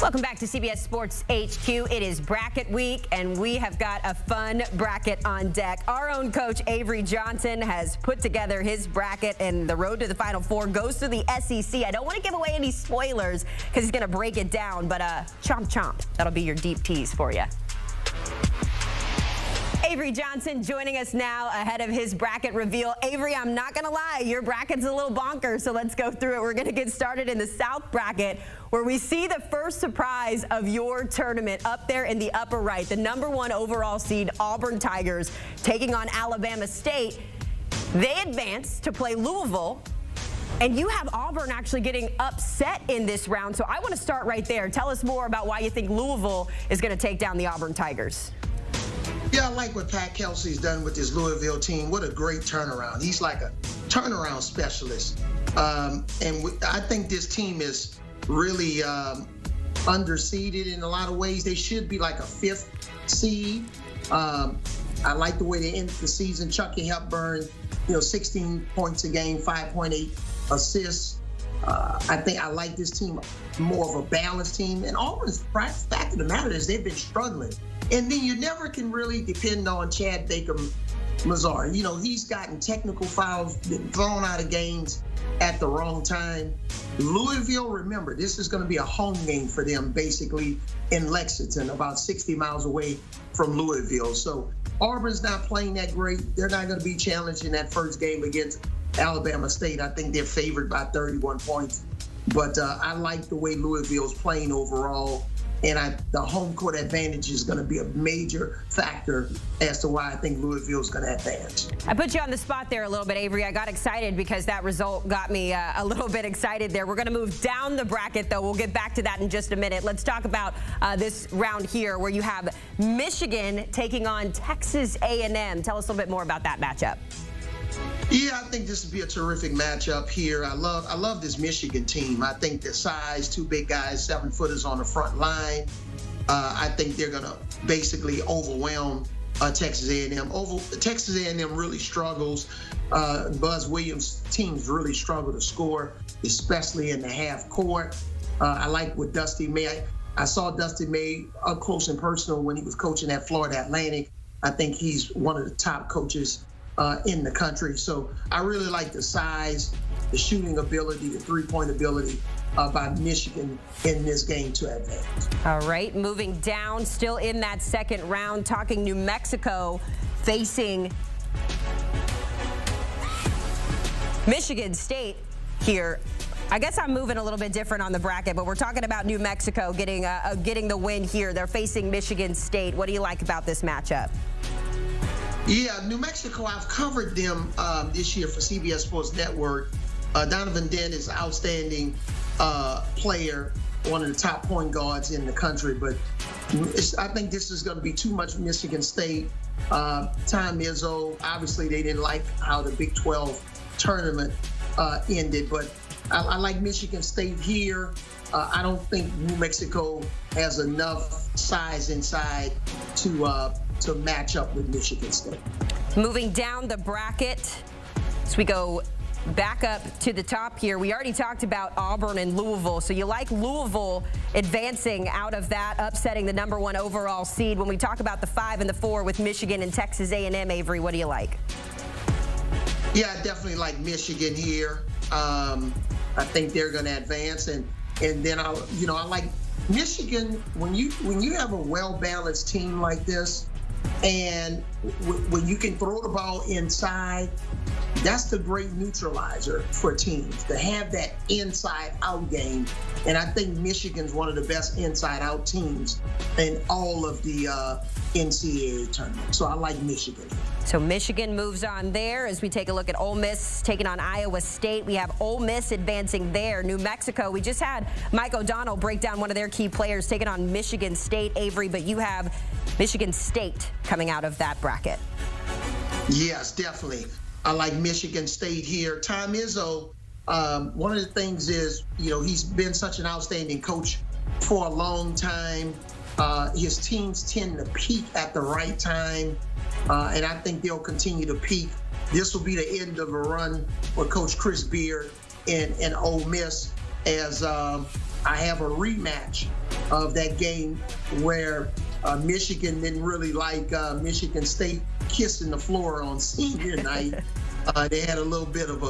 Welcome back to CBS Sports HQ. It is bracket week, and we have got a fun bracket on deck. Our own coach, Avery Johnson, has put together his bracket, and the road to the Final Four goes through the SEC. I don't want to give away any spoilers because he's going to break it down, but chomp chomp. That'll be your deep tease for you. Avery Johnson joining us now ahead of his bracket reveal. Avery, I'm not going to lie, your bracket's a little bonkers, so let's go through it. We're going to get started in the South bracket, where we see the first surprise of your tournament up there in the upper right. The #1 overall seed Auburn Tigers taking on Alabama State. They advance to play Louisville, and you have Auburn actually getting upset in this round. So I want to start right there. Tell us more about why you think Louisville is going to take down the Auburn Tigers. Yeah, I like what Pat Kelsey's done with his Louisville team. What a great turnaround. He's like a turnaround specialist. I think this team is really underseeded in a lot of ways. They should be like a 5th seed. I like the way they ended the season. Chucky Hepburn, 16 points a game, 5.8 assists. I think I like this team more of a balanced team. And Auburn's fact of the matter is they've been struggling. And then you never can really depend on Chad Baker-Mazar. He's gotten technical fouls, been thrown out of games at the wrong time. Louisville, remember, this is going to be a home game for them, basically, in Lexington, about 60 miles away from Louisville. So Auburn's not playing that great. They're not going to be challenged in that first game against Alabama State. I think they're favored by 31 points. But I like the way Louisville's playing overall. And the home court advantage is going to be a major factor as to why I think Louisville's going to advance. I put you on the spot there a little bit, Avery. I got excited because that result got me a little bit excited there. We're going to move down the bracket, though. We'll get back to that in just a minute. Let's talk about this round here where you have Michigan taking on Texas A&M. Tell us a little bit more about that matchup. Yeah, I think this would be a terrific matchup here. I love this Michigan team. I think the size, 2 big guys, 7-footers on the front line. I think they're going to basically overwhelm Texas A&M. Texas A&M really struggles. Buzz Williams' teams really struggle to score, especially in the half court. I like what Dusty May. I saw Dusty May up close and personal when he was coaching at Florida Atlantic. I think he's one of the top coaches in the country. So I really like the size, the shooting ability, the three-point ability by Michigan in this game to advance. All right, moving down, still in that second round, talking New Mexico facing Michigan State here. I guess I'm moving a little bit different on the bracket, but we're talking about New Mexico getting the win here. They're facing Michigan State. What do you like about this matchup? Yeah, New Mexico, I've covered them this year for CBS Sports Network. Donovan Dent is an outstanding player, one of the top point guards in the country. But I think this is going to be too much Michigan State. Tom Izzo, obviously they didn't like how the Big 12 tournament ended. But I like Michigan State here. I don't think New Mexico has enough size inside to match up with Michigan State. Moving down the bracket, as we go back up to the top here, we already talked about Auburn and Louisville. So you like Louisville advancing out of that, upsetting the #1 overall seed. When we talk about the 5 and the 4 with Michigan and Texas A&M, Avery, what do you like? Yeah, I definitely like Michigan here. I think they're going to advance, and then I like Michigan. When you have a well-balanced team like this, and when you can throw the ball inside, that's the great neutralizer for teams, to have that inside-out game. And I think Michigan's one of the best inside-out teams in all of the NCAA tournament. So I like Michigan. So Michigan moves on there as we take a look at Ole Miss taking on Iowa State. We have Ole Miss advancing there. New Mexico, we just had Mike O'Donnell break down one of their key players taking on Michigan State, Avery, but you have Michigan State coming out of that bracket. Yes, definitely. I like Michigan State here. Tom Izzo, one of the things is, he's been such an outstanding coach for a long time. His teams tend to peak at the right time, and I think they'll continue to peak. This will be the end of a run for Coach Chris Beard and Ole Miss as I have a rematch of that game where Michigan didn't really like Michigan State kissing the floor on senior night. They had a little bit of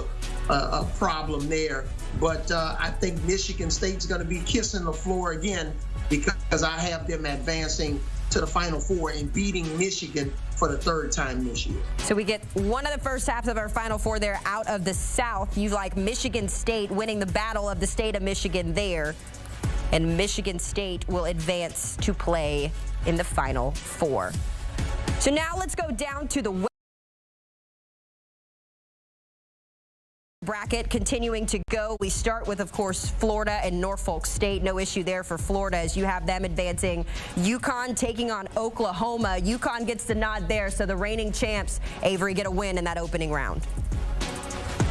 a problem there. But I think Michigan State's going to be kissing the floor again because I have them advancing to the Final Four and beating Michigan for the third time this year. So we get one of the first halves of our Final Four there out of the South. You like Michigan State winning the Battle of the State of Michigan there. And Michigan State will advance to play in the Final Four. So now let's go down to the bracket continuing to go. We start with, of course, Florida and Norfolk State. No issue there for Florida as you have them advancing. UConn taking on Oklahoma. UConn gets the nod there, so the reigning champs, Avery, get a win in that opening round.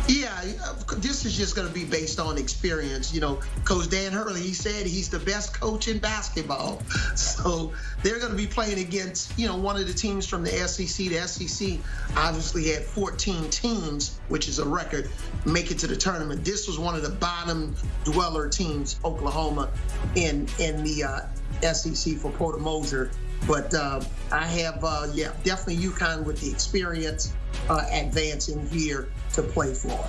Yeah, this is just going to be based on experience. You know, Coach Dan Hurley, he said he's the best coach in basketball. So they're going to be playing against, you know, one of the teams from the SEC. The SEC obviously had 14 teams, which is a record, make it to the tournament. This was one of the bottom dweller teams, Oklahoma, in the SEC for Porter Moser. But I have, definitely UConn with the experience advancing here to play for.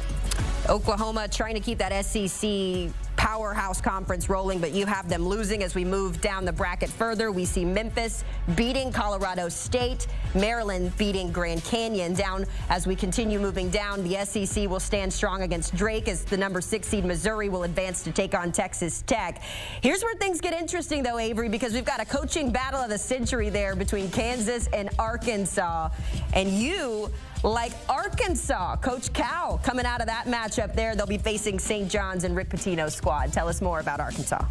Oklahoma trying to keep that SEC powerhouse conference rolling, but you have them losing as we move down the bracket further. We see Memphis beating Colorado State, Maryland beating Grand Canyon. Down as we continue moving down, the SEC will stand strong against Drake as the number 6 seed Missouri will advance to take on Texas Tech. Here's where things get interesting, though, Avery, because we've got a coaching battle of the century there between Kansas and Arkansas. And you like Arkansas. Coach Cal coming out of that matchup there. They'll be facing St. John's and Rick Pitino's squad. Tell us more about Arkansas.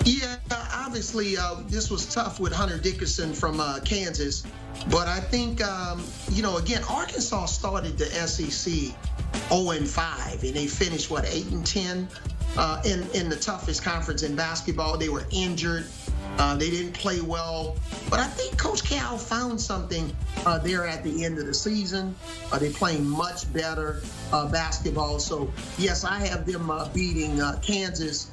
Yeah, obviously this was tough with Hunter Dickinson from Kansas. But I think, again, Arkansas started the SEC 0-5, and they finished, 8-10 in the toughest conference in basketball. They were injured. They didn't play well. But I think Coach Cal found something there at the end of the season. They're playing much better basketball. So, yes, I have them beating Kansas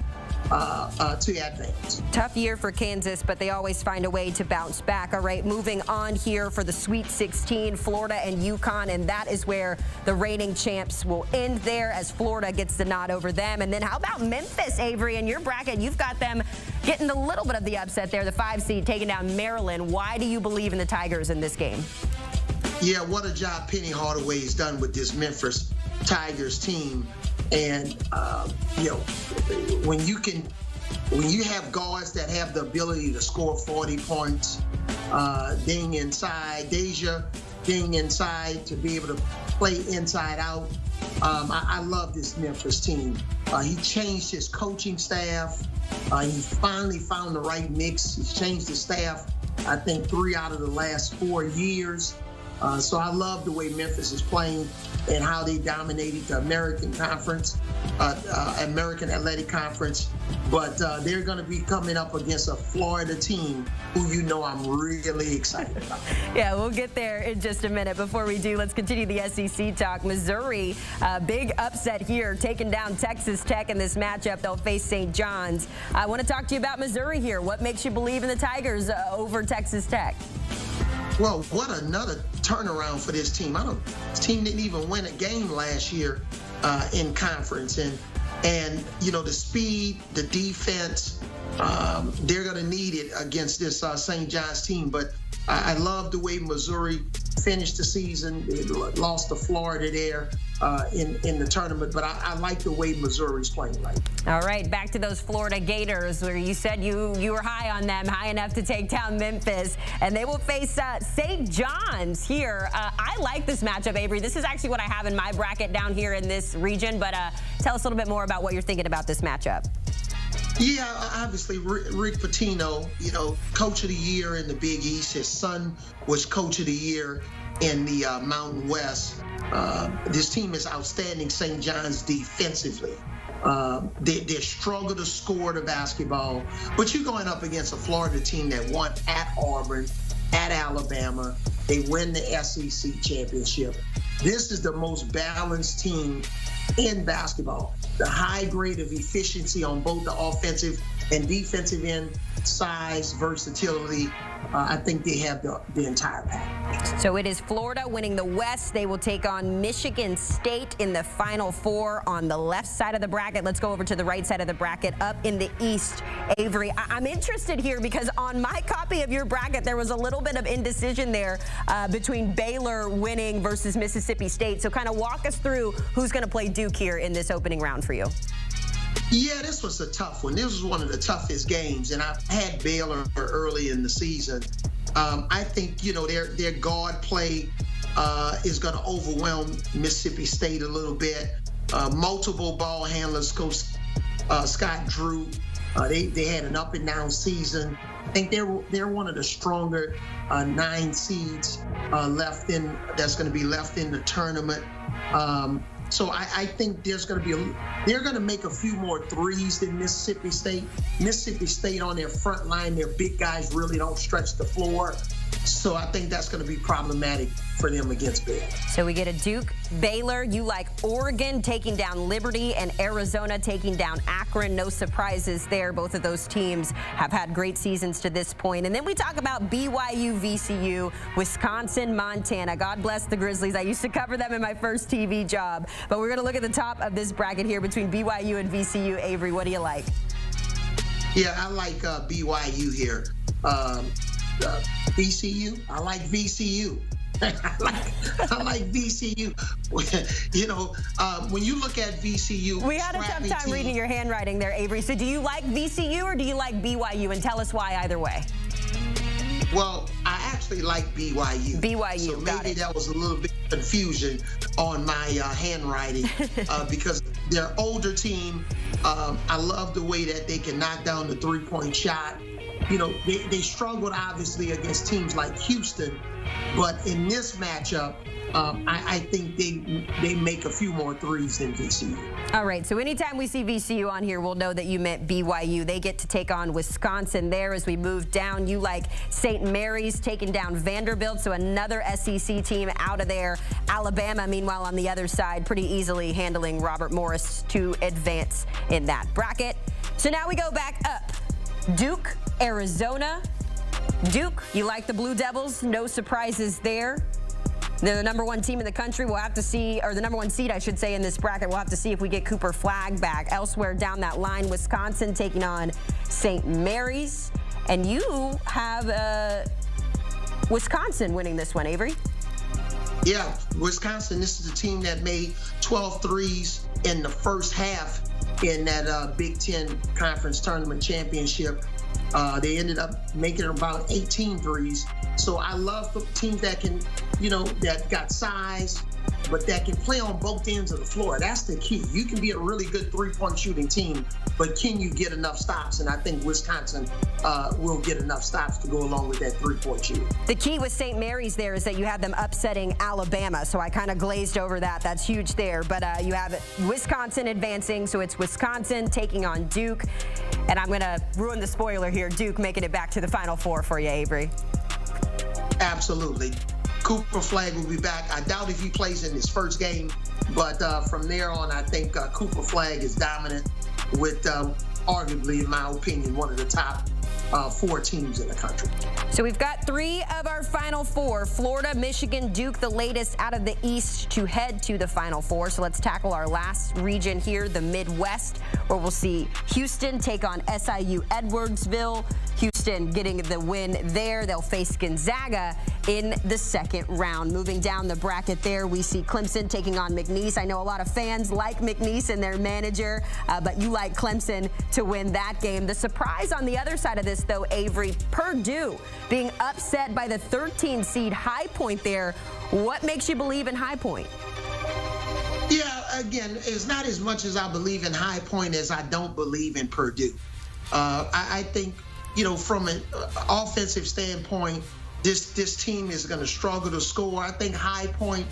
to advance. Tough year for Kansas, but they always find a way to bounce back. All right, moving on here for the Sweet 16, Florida and UConn, and that is where the reigning champs will end there as Florida gets the nod over them. And then how about Memphis, Avery? In your bracket, you've got them getting a little bit of the upset there, the 5 seed taking down Maryland. Why do you believe in the Tigers in this game? Yeah, what a job Penny Hardaway's done with this Memphis Tigers team. And, when you have guards that have the ability to score 40 points, being inside, Deja being inside to be able to play inside out, I love this Memphis team. He changed his coaching staff. He finally found the right mix. He's changed the staff, I think, 3 out of the last 4 years. So I love the way Memphis is playing and how they dominated the American Conference, American Athletic Conference. But they're going to be coming up against a Florida team who I'm really excited about. Yeah, we'll get there in just a minute. Before we do, let's continue the SEC talk. Missouri, big upset here, taking down Texas Tech in this matchup. They'll face St. John's. I want to talk to you about Missouri here. What makes you believe in the Tigers over Texas Tech? Well, what another turnaround for this team. This team didn't even win a game last year in conference. And the speed, the defense, they're going to need it against this St. John's team. But I love the way Missouri finished the season. They lost to Florida there in the tournament. But I like the way Missouri's playing right now. All right, back to those Florida Gators where you said you were high on them, high enough to take down Memphis. And they will face St. John's here. I like this matchup, Avery. This is actually what I have in my bracket down here in this region. But tell us a little bit more about what you're thinking about this matchup. Yeah, obviously, Rick Pitino, Coach of the Year in the Big East. His son was Coach of the Year in the Mountain West. This team is outstanding, St. John's, defensively. They struggle to score the basketball. But you're going up against a Florida team that won at Auburn, at Alabama. They win the SEC championship. This is the most balanced team in basketball. the high grade of efficiency on both the offensive and defensive end, size, versatility. I think they have the entire pack. So it is Florida winning the West. They will take on Michigan State in the Final Four on the left side of the bracket. Let's go over to the right side of the bracket up in the East. Avery, I'm interested here because on my copy of your bracket, there was a little bit of indecision there between Baylor winning versus Mississippi State. So kind of walk us through who's going to play Duke here in this opening round for you. Yeah, this was a tough one. This was one of the toughest games, and I had Baylor early in the season. I think, you know, their guard play is going to overwhelm Mississippi State a little bit. Multiple ball handlers, Coach Scott Drew. They had an up and down season. I think they're one of the stronger 9 seeds that's going to be left in the tournament. So I think they're going to make a few more threes than Mississippi State. Mississippi State on their front line, their big guys really don't stretch the floor. So I think that's going to be problematic for them against Baylor. So we get a Duke, Baylor. You like Oregon taking down Liberty and Arizona taking down Akron. No surprises there. Both of those teams have had great seasons to this point. And then we talk about BYU, VCU, Wisconsin, Montana. God bless the Grizzlies. I used to cover them in my first TV job. But we're going to look at the top of this bracket here between BYU and VCU. Avery, what do you like? Yeah, I like BYU here. VCU, I like VCU. I like VCU. You know, when you look at VCU, we had a tough time reading your handwriting there, Avery. So do you like VCU or do you like BYU? And tell us why either way. Well, I actually like BYU. BYU, so maybe that was a little bit of confusion on my handwriting because they're older team. I love the way that they can knock down the three-point shot. You know, they struggled obviously against teams like Houston, but in this matchup, I think they make a few more threes than VCU. All right, so anytime we see VCU on here, we'll know that you meant BYU. They get to take on Wisconsin there. As we move down, you like St. Mary's taking down Vanderbilt, so another SEC team out of there. Alabama, meanwhile, on the other side, pretty easily handling Robert Morris to advance in that bracket. So now we go back up. Duke, Arizona. Duke, you like the Blue Devils. No surprises there. They're the #1 team in the country. We'll have to see, or the #1 seed, I should say, in this bracket. We'll have to see if we get Cooper Flagg back. Elsewhere down that line, Wisconsin taking on St. Mary's. And you have Wisconsin winning this one, Avery. Yeah, Wisconsin, this is a team that made 12 threes in the first half in that Big Ten Conference Tournament Championship. They ended up making about 18 threes. So I love the teams that can, you know, that got size, but that can play on both ends of the floor. That's the key. You can be a really good three-point shooting team, but can you get enough stops? And I think Wisconsin will get enough stops to go along with that three-point shooting. The key with St. Mary's there is that you have them upsetting Alabama, so I kind of glazed over that. That's huge there. But you have Wisconsin advancing, so it's Wisconsin taking on Duke. And I'm going to ruin the spoiler here. Duke making it back to the Final Four for you, Avery. Absolutely. Cooper Flagg will be back. I doubt if he plays in his first game, but from there on, I think Cooper Flagg is dominant with arguably, in my opinion, one of the top 4 teams in the country. So we've got 3 of our Final Four, Florida, Michigan, Duke, the latest out of the East to head to the Final Four. So let's tackle our last region here, the Midwest, where we'll see Houston take on SIU Edwardsville. Houston getting the win there. They'll face Gonzaga in the second round. Moving down the bracket there, we see Clemson taking on McNeese. I know a lot of fans like McNeese and their manager, but you like Clemson to win that game. The surprise on the other side of this, though, Avery, Purdue being upset by the 13 seed High Point there. What makes you believe in High Point? Yeah, again, it's not as much as I believe in High Point as I don't believe in Purdue. I think, you know, from an offensive standpoint, this team is going to struggle to score. I think High Point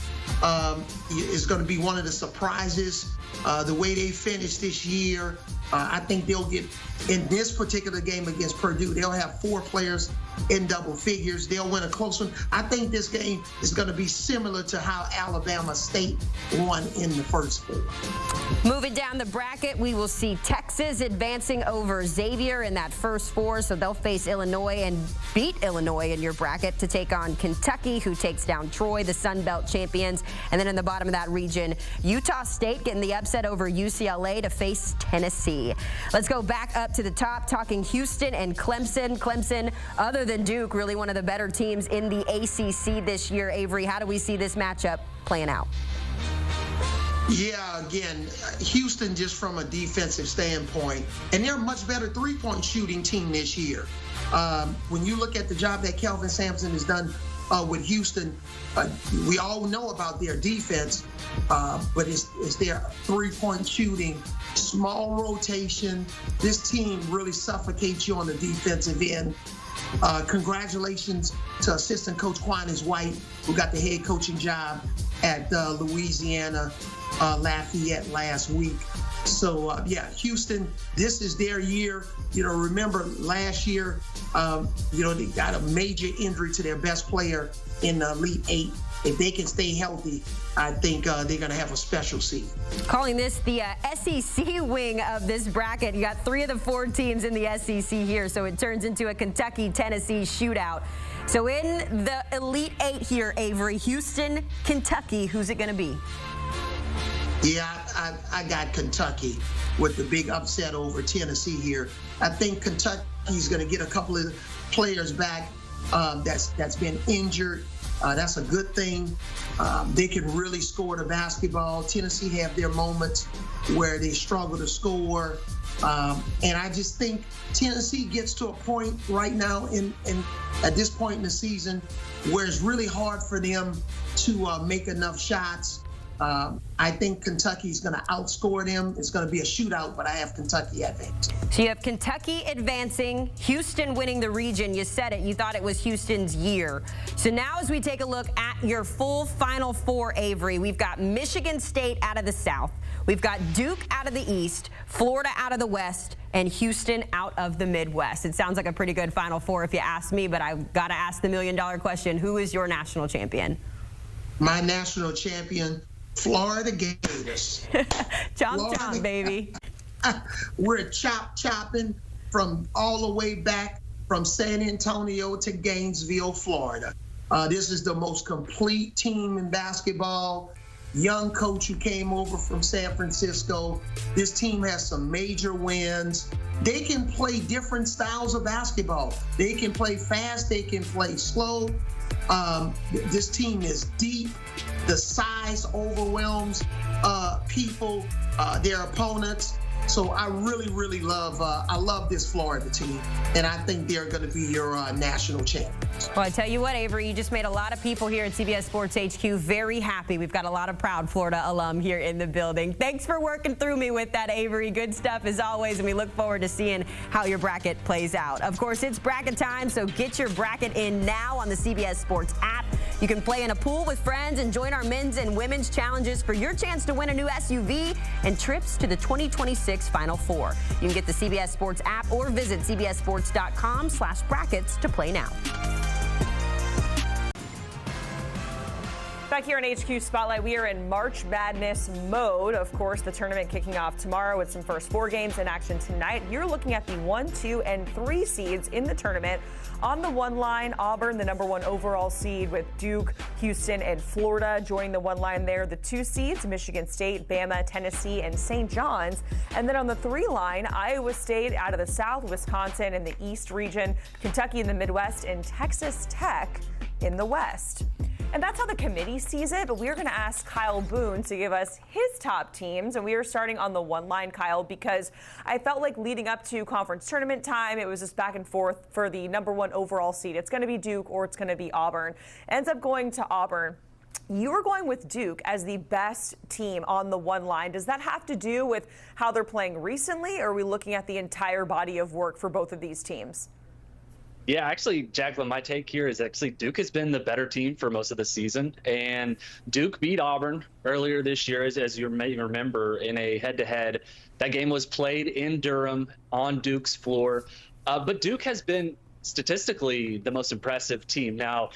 is going to be one of the surprises. The way they finished this year, I think they'll get, in this particular game against Purdue, they'll have 4 players in double figures. They'll win a close one. I think this game is going to be similar to how Alabama State won in the first 4. Moving down the bracket, we will see Texas advancing over Xavier in that first 4, so they'll face Illinois and beat Illinois in your bracket to take on Kentucky, who takes down Troy, the Sun Belt champions. And then in the bottom of that region, Utah State getting the upset over UCLA to face Tennessee. Let's go back up to the top, talking Houston and Clemson. Clemson, other than Duke, really one of the better teams in the ACC this year. Avery, how do we see this matchup playing out? Yeah, again, Houston, just from a defensive standpoint, and they're a much better three-point shooting team this year. When you look at the job that Kelvin Sampson has done with Houston, we all know about their defense, but it's their three-point shooting, small rotation. This team really suffocates you on the defensive end. Congratulations to assistant coach Quanez White, who got the head coaching job at Louisiana Lafayette last week. So, yeah, Houston, this is their year. Remember last year, they got a major injury to their best player in the Elite 8. If they can stay healthy, I think they're going to have a special season. Calling this the SEC wing of this bracket. You got 3 of the 4 teams in the SEC here, so it turns into a Kentucky-Tennessee shootout. So in the Elite 8 here, Avery, Houston, Kentucky, who's it going to be? Yeah, I got Kentucky with the big upset over Tennessee here. I think Kentucky's going to get a couple of players back that's been injured. That's a good thing. They can really score the basketball. Tennessee have their moments where they struggle to score. And I just think Tennessee gets to a point right now at this point in the season where it's really hard for them to make enough shots. I think Kentucky's going to outscore them. It's going to be a shootout, but I have Kentucky advancing. So you have Kentucky advancing, Houston winning the region. You said it. You thought it was Houston's year. So now as we take a look at your full Final Four, Avery, we've got Michigan State out of the South. We've got Duke out of the East, Florida out of the West, and Houston out of the Midwest. It sounds like a pretty good Final Four if you ask me, but I've got to ask the million-dollar question. Who is your national champion? My national champion, Florida Gators. Chomp, baby. We're chopping from all the way back from San Antonio to Gainesville, Florida. This is the most complete team in basketball. Young coach who came over from San Francisco. This team has some major wins. They can play different styles of basketball. They can play fast. They can play slow. This team is deep. The size overwhelms people, their opponents. So I really, really love this Florida team, and I think they're going to be your national champions. Well, I tell you what, Avery, you just made a lot of people here at CBS Sports HQ very happy. We've got a lot of proud Florida alum here in the building. Thanks for working through me with that, Avery. Good stuff as always, and we look forward to seeing how your bracket plays out. Of course, it's bracket time, so get your bracket in now on the CBS Sports app. You can play in a pool with friends and join our men's and women's challenges for your chance to win a new SUV and trips to the 2026 Final Four. You can get the CBS Sports app or visit cbssports.com/brackets to play now. Back here in HQ Spotlight, we are in March Madness mode. Of course, the tournament kicking off tomorrow with some first 4 games in action tonight. You're looking at the 1, 2, and 3 seeds in the tournament. On the 1 line, Auburn, the #1 overall seed, with Duke, Houston, and Florida joining the 1 line there. The 2 seeds, Michigan State, Bama, Tennessee, and St. John's. And then on the 3 line, Iowa State out of the South, Wisconsin in the East region, Kentucky in the Midwest, and Texas Tech in the West. And that's how the committee sees it, but we're going to ask Kyle Boone to give us his top teams. And we are starting on the 1 line, Kyle, because I felt like leading up to conference tournament time, it was just back and forth for the #1 overall seed. It's going to be Duke or it's going to be Auburn. Ends up going to Auburn. You were going with Duke as the best team on the 1 line. Does that have to do with how they're playing recently, or are we looking at the entire body of work for both of these teams? Yeah, actually, Jacqueline, my take here is actually Duke has been the better team for most of the season. And Duke beat Auburn earlier this year, as you may remember, in a head-to-head. That game was played in Durham on Duke's floor. But Duke has been statistically the most impressive team. Now,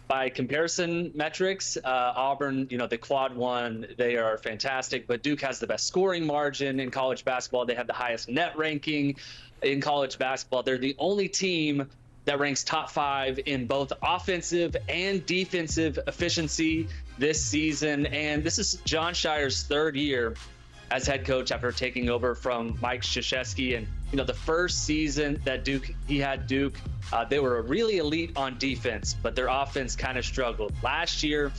by comparison metrics, Auburn, the quad one, they are fantastic. But Duke has the best scoring margin in college basketball. They have the highest net ranking in college basketball. They're the only team that ranks top 5 in both offensive and defensive efficiency this season. And this is John Shire's 3rd year as head coach after taking over from Mike Krzyzewski. And, the first season that he had Duke, they were really elite on defense, but their offense kind of struggled. Last year,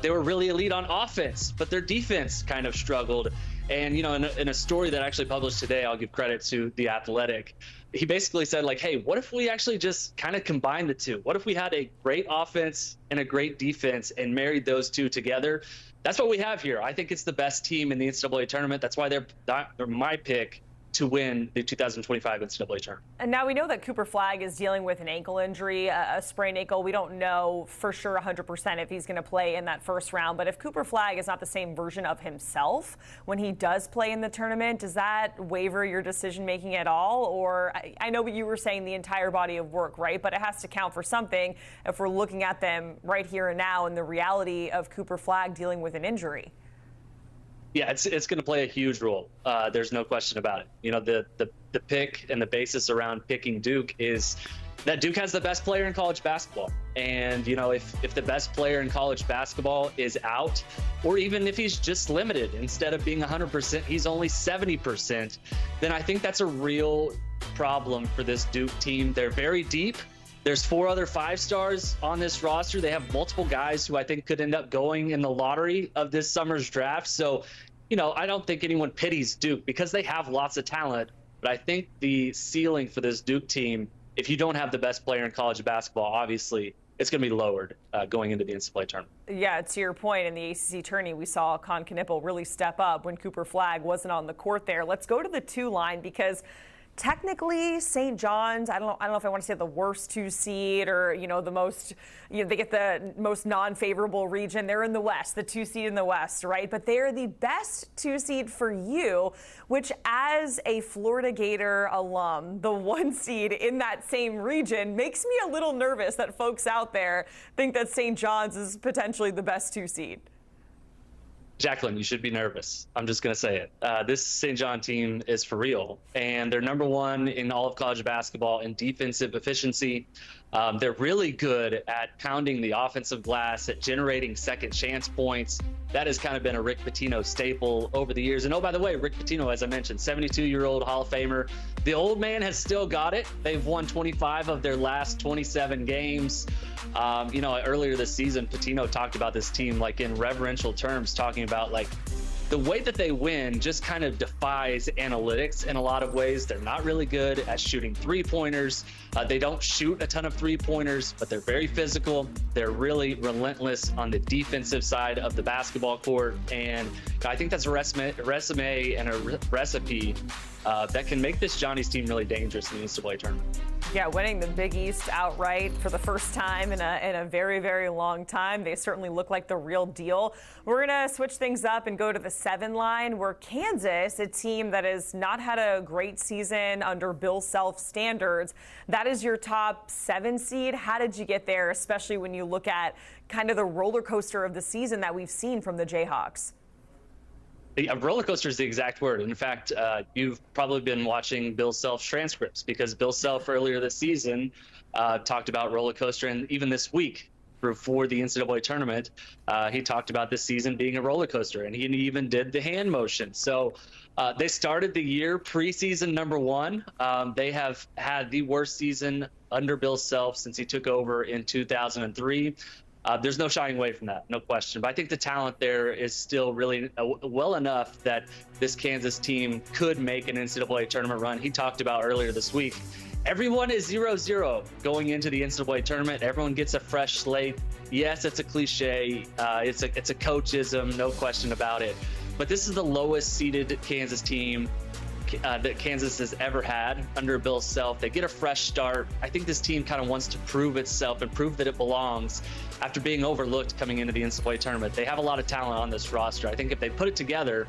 they were really elite on offense, but their defense kind of struggled. And, in a story that I actually published today, I'll give credit to The Athletic. He basically said, hey, what if we actually just kind of combine the two? What if we had a great offense and a great defense and married those two together? That's what we have here. I think it's the best team in the NCAA tournament. That's why they're my pick to win the 2025 NCAA tournament. And now we know that Cooper Flagg is dealing with an ankle injury, a sprained ankle. We don't know for sure 100% if he's going to play in that first round. But if Cooper Flagg is not the same version of himself when he does play in the tournament, does that waver your decision-making at all? Or I know what you were saying, the entire body of work, right? But it has to count for something if we're looking at them right here and now and the reality of Cooper Flagg dealing with an injury. Yeah, it's going to play a huge role. There's no question about it. The pick and the basis around picking Duke is that Duke has the best player in college basketball. And, if the best player in college basketball is out, or even if he's just limited, instead of being 100%, he's only 70%, then I think that's a real problem for this Duke team. They're very deep. There's 4 other 5-stars on this roster. They have multiple guys who I think could end up going in the lottery of this summer's draft. So, I don't think anyone pities Duke because they have lots of talent. But I think the ceiling for this Duke team, if you don't have the best player in college basketball, obviously it's going to be lowered going into the NCAA tournament. Yeah, to your point, in the ACC tourney, we saw Con Knippel really step up when Cooper Flagg wasn't on the court there. Let's go to the 2 line because technically, St. John's, I don't know if I want to say the worst 2 seed or, the most, they get the most non-favorable region. They're in the West, the 2 seed in the West, right? But they're the best 2 seed for you, which as a Florida Gator alum, the 1 seed in that same region makes me a little nervous that folks out there think that St. John's is potentially the best 2 seed. Jacqueline, you should be nervous. I'm just going to say it. This St. John team is for real, and they're number 1 in all of college basketball in defensive efficiency. They're really good at pounding the offensive glass, at generating second chance points. That has kind of been a Rick Pitino staple over the years. And oh, by the way, Rick Pitino, as I mentioned, 72-year-old Hall of Famer. The old man has still got it. They've won 25 of their last 27 games. Earlier this season, Pitino talked about this team in reverential terms, talking about the way that they win just kind of defies analytics in a lot of ways. They're not really good at shooting 3-pointers. They don't shoot a ton of 3-pointers, but they're very physical. They're really relentless on the defensive side of the basketball court. And I think that's a resume and a recipe that can make this Johnny's team really dangerous in the NCAA tournament. Yeah, winning the Big East outright for the first time in a very, very long time. They certainly look like the real deal. We're going to switch things up and go to the 7 line, where Kansas, a team that has not had a great season under Bill Self standards, that is your top 7 seed. How did you get there, especially when you look at kind of the roller coaster of the season that we've seen from the Jayhawks? A roller coaster is the exact word. In fact, you've probably been watching Bill Self's transcripts, because Bill Self earlier this season talked about roller coaster, and even this week before the NCAA tournament, he talked about this season being a roller coaster, and he even did the hand motion. So they started the year preseason number 1. They have had the worst season under Bill Self since he took over in 2003. There's no shying away from that, no question. But I think the talent there is still really well enough that this Kansas team could make an NCAA tournament run. He talked about earlier this week, everyone is 0-0 going into the NCAA tournament. Everyone gets a fresh slate. Yes, it's a cliche. It's a coachism, no question about it. But this is the lowest seeded Kansas team that Kansas has ever had under Bill Self. They get a fresh start. I think this team kind of wants to prove itself and prove that it belongs after being overlooked coming into the NCAA tournament. They have a lot of talent on this roster. I think if they put it together,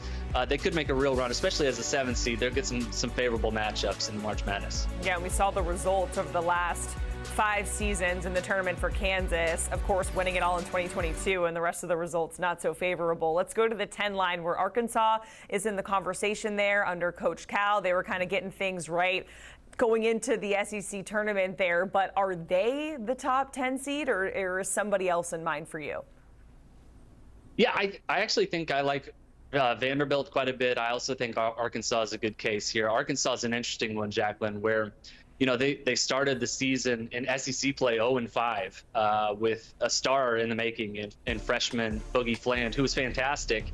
they could make a real run, especially as a 7th seed. They'll get some favorable matchups in March Madness. Yeah, we saw the results of the last 5 seasons in the tournament for Kansas, of course, winning it all in 2022, and the rest of the results not so favorable. Let's go to the 10 line where Arkansas is in the conversation there under Coach Cal. They were kind of getting things right going into the SEC tournament there, but are they the top 10 seed or is somebody else in mind for you? Yeah, I actually think I like Vanderbilt quite a bit. I also think Arkansas is a good case here. Arkansas is an interesting one, Jacqueline, where they started the season in SEC play 0-5 with a star in the making in freshman Boogie Fland, who was fantastic.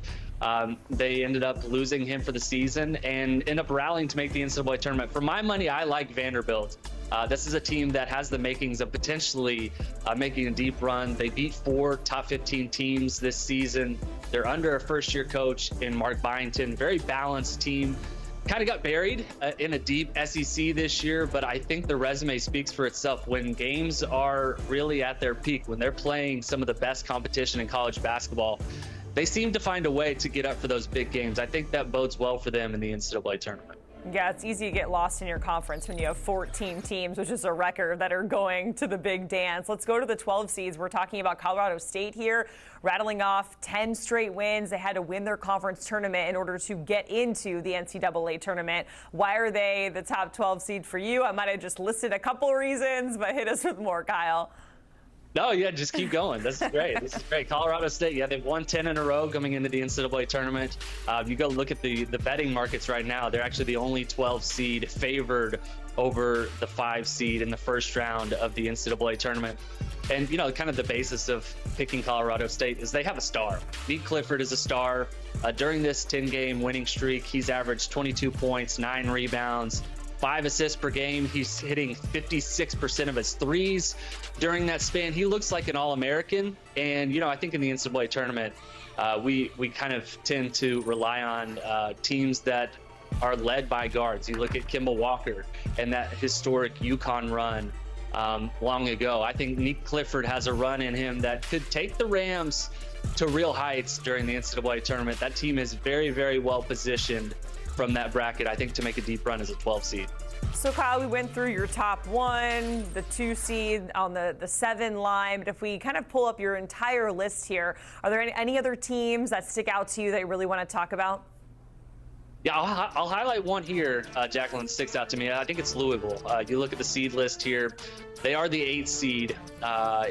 They ended up losing him for the season and end up rallying to make the NCAA tournament. For my money, I like Vanderbilt. This is a team that has the makings of potentially making a deep run. They beat 4 top 15 teams this season. They're under a first-year coach in Mark Byington. Very balanced team. Kind of got buried in a deep SEC this year, but I think the resume speaks for itself. When games are really at their peak, when they're playing some of the best competition in college basketball, they seem to find a way to get up for those big games. I think that bodes well for them in the NCAA tournament. Yeah, it's easy to get lost in your conference when you have 14 teams, which is a record, that are going to the big dance. Let's go to the 12 seeds. We're talking about Colorado State here, rattling off 10 straight wins. They had to win their conference tournament in order to get into the NCAA tournament. Why are they the top 12 seed for you? I might have just listed a couple of reasons, but hit us with more, Kyle. No, yeah, just keep going. This is great. This is great. Colorado State, yeah, they've won 10 in a row coming into the NCAA tournament. You go look at the betting markets right now. They're actually the only 12 seed favored over the 5 seed in the first round of the NCAA tournament. And, kind of the basis of picking Colorado State is they have a star. Nick Clifford is a star. During this 10-game winning streak, he's averaged 22 points, 9 rebounds, 5 assists per game. He's hitting 56% of his threes during that span. He looks like an All-American. And, I think in the NCAA tournament, we kind of tend to rely on teams that are led by guards. You look at Kemba Walker and that historic UConn run long ago. I think Nick Clifford has a run in him that could take the Rams to real heights during the NCAA tournament. That team is very, very well positioned from that bracket, I think, to make a deep run as a 12 seed. So, Kyle, we went through your top 1, the 2 seed on the 7 line. But if we kind of pull up your entire list here, are there any other teams that stick out to you that you really want to talk about? Yeah, I'll highlight one here, Jacqueline, sticks out to me. I think it's Louisville. You look at the seed list here. They are the 8th seed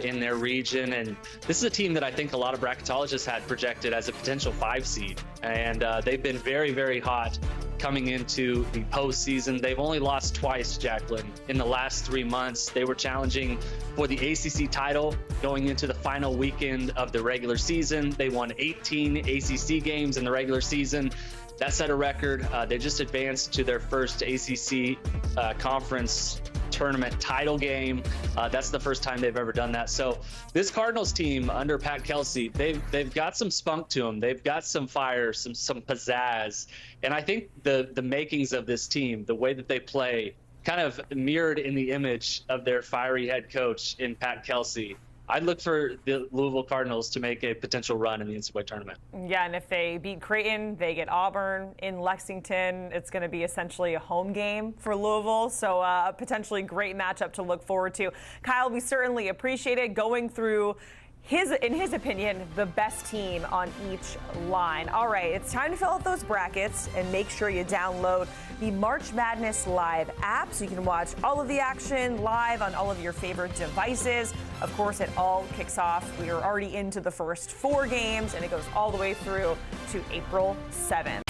in their region, and this is a team that I think a lot of bracketologists had projected as a potential 5 seed. And they've been very, very hot coming into the postseason. They've only lost twice, Jacqueline, in the last 3 months. They were challenging for the ACC title going into the final weekend of the regular season. They won 18 ACC games in the regular season. That set a record. They just advanced to their first ACC conference tournament title game. That's the first time they've ever done that. So this Cardinals team under Pat Kelsey, they've got some spunk to them. They've got some fire, some pizzazz. And I think the makings of this team, the way that they play, kind of mirrored in the image of their fiery head coach in Pat Kelsey. I'd look for the Louisville Cardinals to make a potential run in the NCAA tournament. Yeah, and if they beat Creighton, they get Auburn in Lexington. It's going to be essentially a home game for Louisville, so a potentially great matchup to look forward to. Kyle, we certainly appreciate it going through in his opinion, the best team on each line. All right, it's time to fill out those brackets and make sure you download the March Madness Live app so you can watch all of the action live on all of your favorite devices. Of course, it all kicks off. We are already into the first 4 games, and it goes all the way through to April 7th.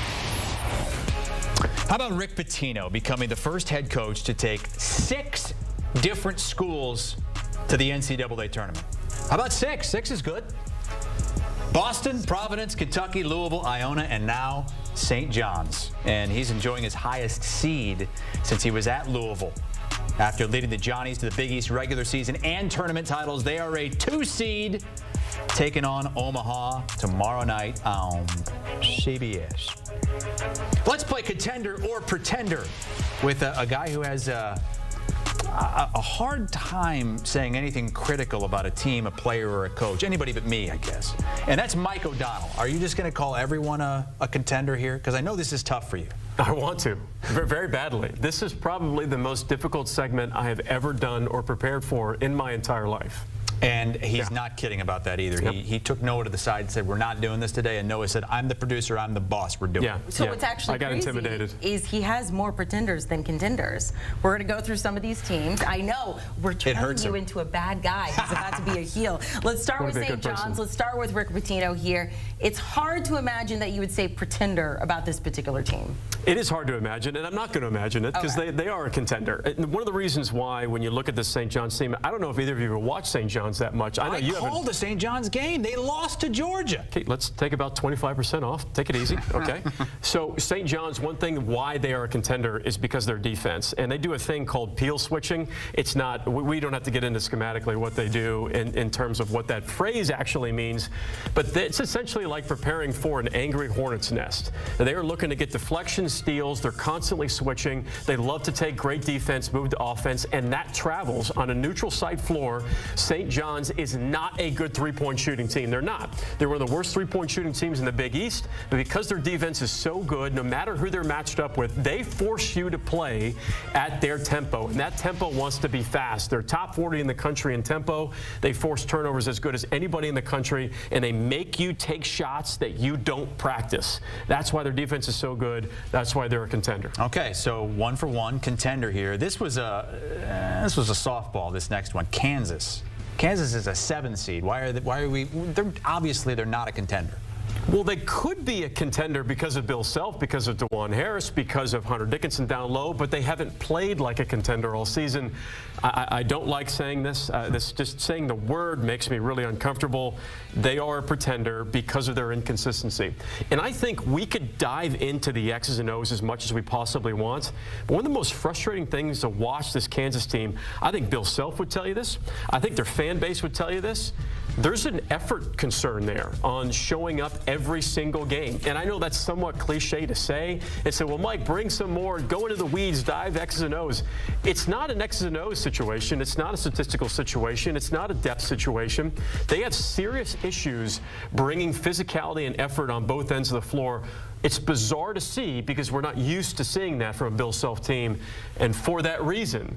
How about Rick Pitino becoming the first head coach to take 6 different schools to the NCAA tournament? How about 6? 6 is good. Boston, Providence, Kentucky, Louisville, Iona, and now St. John's. And he's enjoying his highest seed since he was at Louisville. After leading the Johnnies to the Big East regular season and tournament titles, they are a 2 seed taking on Omaha tomorrow night on CBS. Let's play Contender or Pretender with a guy who has a hard time saying anything critical about a team, a player, or a coach. Anybody but me, I guess. And that's Mike O'Donnell. Are you just going to call everyone a contender here? Because I know this is tough for you. I want to, very badly. This is probably the most difficult segment I have ever done or prepared for in my entire life. And he's not kidding about that either. Yep. He took Noah to the side and said, we're not doing this today. And Noah said, I'm the producer, I'm the boss, we're doing it. So what's actually I got crazy intimidated. is he has more pretenders than contenders. We're going to go through some of these teams. I know we're turning you into a bad guy. He's about to be a heel. Let's start with St. John's. Let's start with Rick Pitino here. It's hard to imagine that you would say pretender about this particular team. It is hard to imagine, and I'm not going to imagine it because they are a contender. And one of the reasons why, when you look at the St. John's team, I don't know if either of you have watched St. John's that much. I know you called the St. John's game. They lost to Georgia. Okay, let's take about 25% off. Take it easy, okay? So St. John's, one thing why they are a contender is because of their defense. And they do a thing called peel switching. It's not, we don't have to get into schematically what they do in terms of what that phrase actually means. But it's essentially like preparing for an angry hornet's nest. And they are looking to get deflections, steals. They're constantly switching. They love to take great defense, move to offense, and that travels on a neutral site floor. St. John's is not a good three-point shooting team. They're not. They're one of the worst three-point shooting teams in the Big East, but because their defense is so good, no matter who they're matched up with, they force you to play at their tempo, and that tempo wants to be fast. They're top 40 in the country in tempo. They force turnovers as good as anybody in the country, and they make you take shots that you don't practice. That's why their defense is so good. That's why they're a contender. Okay, so 1-for-1 contender here. This was a softball. This next one, Kansas. Kansas is a 7 seed. Why are we? Obviously, they're not a contender. Well, they could be a contender because of Bill Self, because of DeJuan Harris, because of Hunter Dickinson down low, but they haven't played like a contender all season. I don't like saying this. Just saying the word makes me really uncomfortable. They are a pretender because of their inconsistency. And I think we could dive into the X's and O's as much as we possibly want. But one of the most frustrating things to watch this Kansas team, I think Bill Self would tell you this. I think their fan base would tell you this. There's an effort concern there on showing up every single game. And I know that's somewhat cliche to say. And say, well, Mike, bring some more, go into the weeds, dive X's and O's. It's not an X's and O's situation. It's not a statistical situation. It's not a depth situation. They have serious issues bringing physicality and effort on both ends of the floor. It's bizarre to see because we're not used to seeing that from a Bill Self team. And for that reason,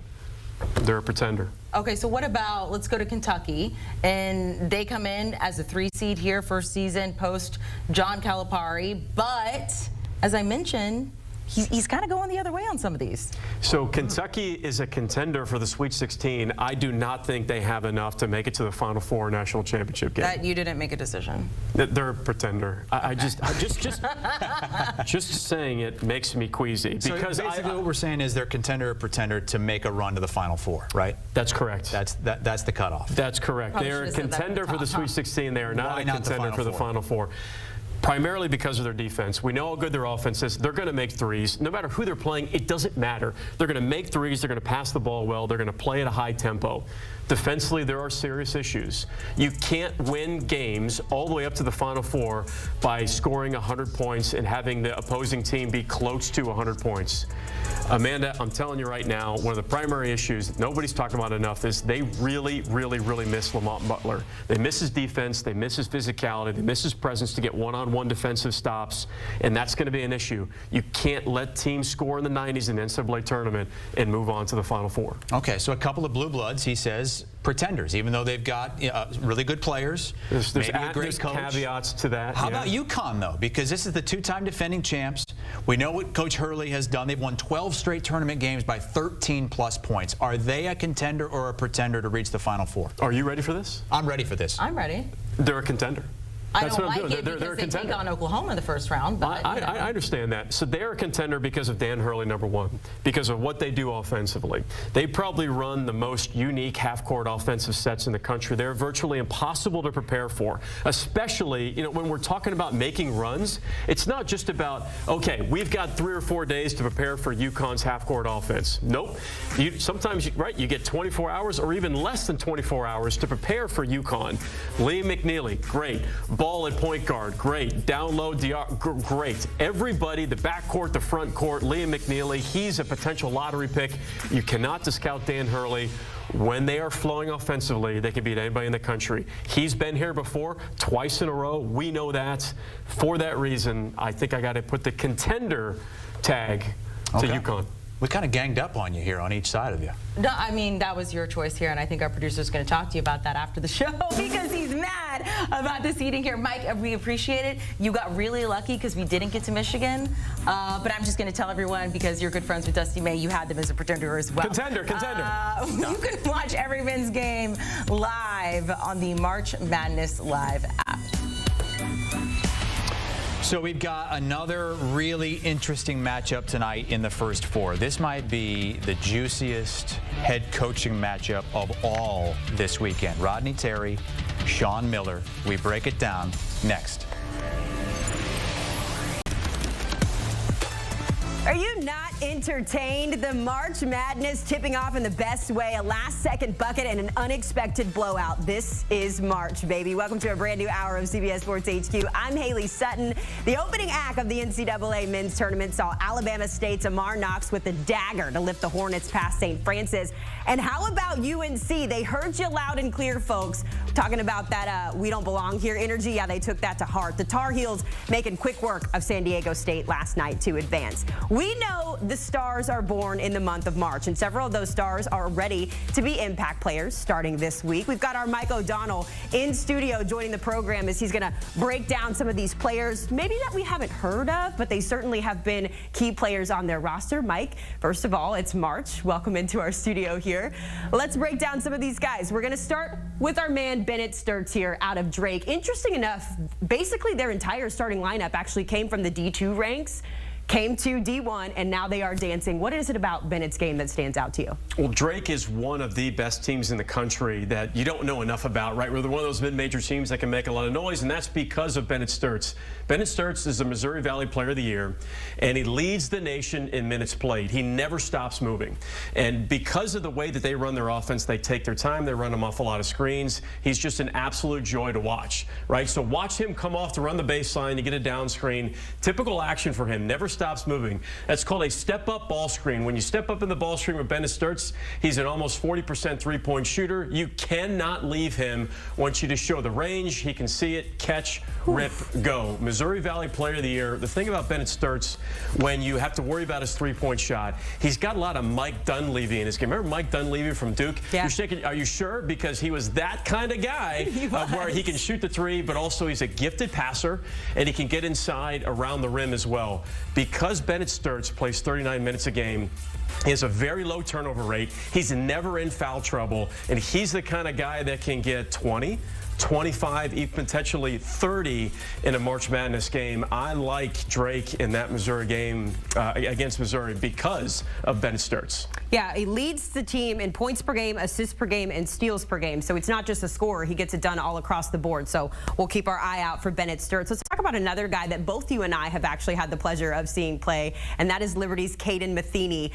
they're a pretender. Okay, so what about, let's go to Kentucky, and they come in as a 3 seed here, first season, post John Calipari, but as I mentioned, he's kind of going the other way on some of these. So Kentucky is a contender for the Sweet 16. I do not think they have enough to make it to the Final Four national championship game. That you didn't make a decision. They're a pretender. Just saying it makes me queasy because so basically what we're saying is they're contender or pretender to make a run to the Final Four, right? That's correct. That's the cutoff. That's correct. Probably they're a contender for the Sweet 16. They are not a contender for the Final Four. Primarily because of their defense. We know how good their offense is. They're going to make threes. No matter who they're playing, it doesn't matter. They're going to make threes. They're going to pass the ball well. They're going to play at a high tempo. Defensively, there are serious issues. You can't win games all the way up to the Final Four by scoring 100 points and having the opposing team be close to 100 points. Amanda, I'm telling you right now, one of the primary issues that nobody's talking about enough is they really, really, really miss Lamont Butler. They miss his defense. They miss his physicality. They miss his presence to get one-on-one defensive stops, and that's going to be an issue. You can't let teams score in the 90s in the NCAA tournament and move on to the Final Four. Okay, so a couple of blue bloods, he says, pretenders, even though they've got really good players, maybe a great coach. Caveats to that. How about UConn, though? Because this is the 2-time defending champs. We know what Coach Hurley has done. They've won 12 straight tournament games by 13-plus points. Are they a contender or a pretender to reach the Final Four? Are you ready for this? I'm ready for this. I'm ready. They're a contender. I don't like it because they take on Oklahoma in the first round. But I understand that. So they're a contender because of Dan Hurley, number one, because of what they do offensively. They probably run the most unique half-court offensive sets in the country. They're virtually impossible to prepare for, especially when we're talking about making runs. It's not just about, okay, we've got 3 or 4 days to prepare for UConn's half-court offense. Nope. Sometimes, you get 24 hours or even less than 24 hours to prepare for UConn. Liam McNeely, great. Ball at point guard, great. Down low, great. Everybody, the backcourt, the front court, Liam McNeely, he's a potential lottery pick. You cannot discount Dan Hurley. When they are flowing offensively, they can beat anybody in the country. He's been here before, twice in a row. We know that. For that reason, I think I got to put the contender tag to UConn. We kind of ganged up on you here on each side of you. No, I mean, that was your choice here, and I think our producer's going to talk to you about that after the show because he's mad about the seating here. Mike, we appreciate it. You got really lucky because we didn't get to Michigan, but I'm just going to tell everyone because you're good friends with Dusty May, you had them as a pretender as well. Contender. You can watch every men's game live on the March Madness Live app. So we've got another really interesting matchup tonight in the first 4. This might be the juiciest head coaching matchup of all this weekend. Rodney Terry, Sean Miller. We break it down next. Are you not entertained? The March Madness tipping off in the best way, a last-second bucket and an unexpected blowout. This is March, baby. Welcome to a brand new hour of CBS Sports HQ. I'm Haley Sutton. The opening act of the NCAA men's tournament saw Alabama State's Amar Knox with the dagger to lift the Hornets past St. Francis. And how about UNC? They heard you loud and clear, folks, talking about that we don't belong here energy. Yeah, they took that to heart. The Tar Heels making quick work of San Diego State last night to advance. We know the stars are born in the month of March, and several of those stars are ready to be impact players starting this week. We've got our Mike O'Donnell in studio joining the program as he's going to break down some of these players, maybe that we haven't heard of, but they certainly have been key players on their roster. Mike, first of all, it's March. Welcome into our studio here. Let's break down some of these guys. We're going to start with our man Bennett Sturtz here out of Drake. Interesting enough, basically their entire starting lineup actually came from the D2 ranks, came to D1, and now they are dancing. What is it about Bennett's game that stands out to you? Well, Drake is one of the best teams in the country that you don't know enough about, right? We're one of those mid-major teams that can make a lot of noise, and that's because of Bennett Sturtz. Bennett Sturtz is the Missouri Valley Player of the Year, and he leads the nation in minutes played. He never stops moving. And because of the way that they run their offense, they take their time, they run them off a lot of screens. He's just an absolute joy to watch, right? So watch him come off to run the baseline to get a down screen. Typical action for him, never stops moving. That's called a step-up ball screen. When you step up in the ball screen with Bennett Sturtz, he's an almost 40% three-point shooter. You cannot leave him. Wants you to show the range. He can see it, catch, rip, go. Missouri Valley Player of the Year. The thing about Bennett Sturtz, when you have to worry about his three-point shot, he's got a lot of Mike Dunleavy in his game. Remember Mike Dunleavy from Duke? Yeah. You're shaking, are you sure? Because he was that kind of guy where he can shoot the three, but also he's a gifted passer, and he can get inside around the rim as well. Because Bennett Sturtz plays 39 minutes a game, he has a very low turnover rate. He's never in foul trouble, and he's the kind of guy that can get 20, 25, even potentially 30 in a March Madness game. I like Drake in that Missouri game against Missouri because of Bennett Sturtz. Yeah, he leads the team in points per game, assists per game, and steals per game. So it's not just a scorer. He gets it done all across the board. So we'll keep our eye out for Bennett Sturtz. Let's talk about another guy that both you and I have actually had the pleasure of seeing play, and that is Liberty's Caden Matheny.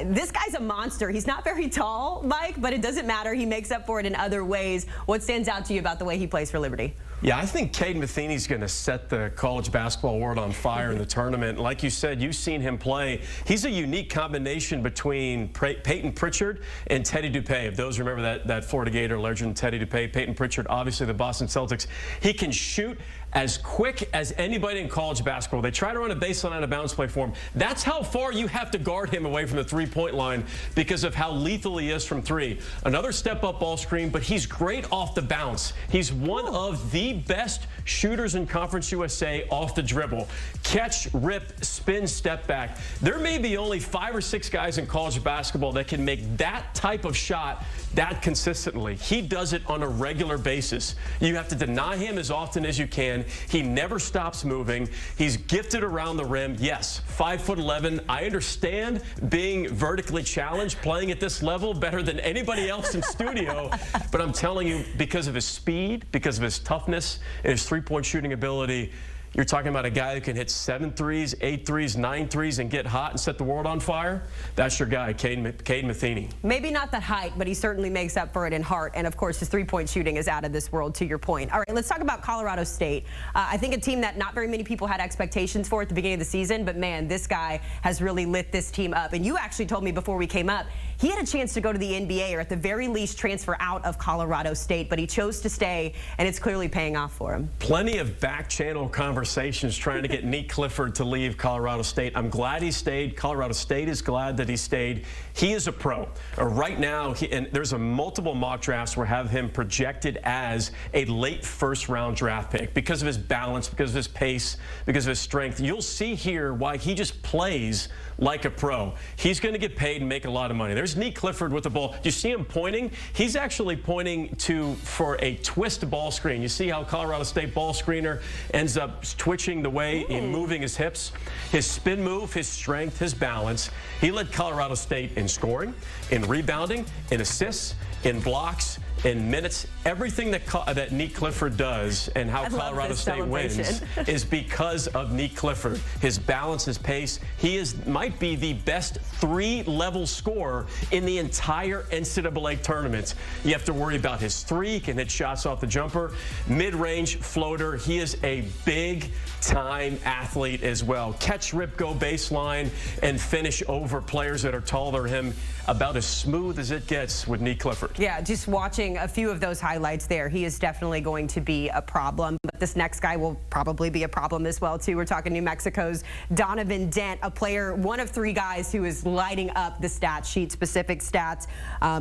This guy's a monster. He's not very tall, Mike, but it doesn't matter. He makes up for it in other ways. What stands out to you about the way he plays for Liberty? Yeah, I think Caden Matheny's going to set the college basketball world on fire in the tournament. Like you said, you've seen him play. He's a unique combination between Peyton Pritchard and Teddy Dupay. If those remember that Florida Gator legend, Teddy Dupay, Peyton Pritchard, obviously the Boston Celtics. He can shoot as quick as anybody in college basketball. They try to run a baseline out of bounds play for him. That's how far you have to guard him away from the three-point line because of how lethal he is from three. Another step-up ball screen, but he's great off the bounce. He's one of the best shooters in Conference USA off the dribble. Catch, rip, spin, step back. There may be only 5 or 6 guys in college basketball that can make that type of shot that consistently. He does it on a regular basis. You have to deny him as often as you can. He never stops moving. He's gifted around the rim. Yes, 5'11". I understand being vertically challenged, playing at this level better than anybody else in studio. But I'm telling you, because of his speed, because of his toughness, and his three-point shooting ability, you're talking about a guy who can hit 7 threes, 8 threes, 9 threes, and get hot and set the world on fire. That's your guy, Cade Matheny. Maybe not that height, but he certainly makes up for it in heart. And, of course, his three-point shooting is out of this world, to your point. All right, let's talk about Colorado State. I think a team that not very many people had expectations for at the beginning of the season. But, man, this guy has really lit this team up. And you actually told me before we came up, he had a chance to go to the NBA or at the very least transfer out of Colorado State. But he chose to stay, and it's clearly paying off for him. Plenty of back-channel conversations trying to get Nick Clifford to leave Colorado State. I'm glad he stayed. Colorado State is glad that he stayed. He is a pro. Right now, and there's a multiple mock drafts where have him projected as a late first-round draft pick because of his balance, because of his pace, because of his strength. You'll see here why he just plays like a pro. He's going to get paid and make a lot of money. There's Nick Clifford with the ball. You see him pointing? He's actually pointing for a twist ball screen. You see how Colorado State ball screener ends up twitching the way in moving his hips, his spin move, his strength, his balance. He led Colorado State in scoring, in rebounding, in assists, in blocks, in minutes. Everything that Nick Clifford does and how Colorado State wins is because of Nick Clifford. His balance, his pace. He might be the best 3-level scorer in the entire NCAA tournament. You have to worry about his three. He can hit shots off the jumper, mid-range floater. He is a big-time athlete as well. Catch, rip, go baseline, and finish over players that are taller than him. About as smooth as it gets with Nick Clifford. Yeah, just watching a few of those highlights there, he is definitely going to be a problem. But this next guy will probably be a problem as well, too. We're talking New Mexico's Donovan Dent, a player, one of 3 guys who is lighting up the stat sheet, specific stats.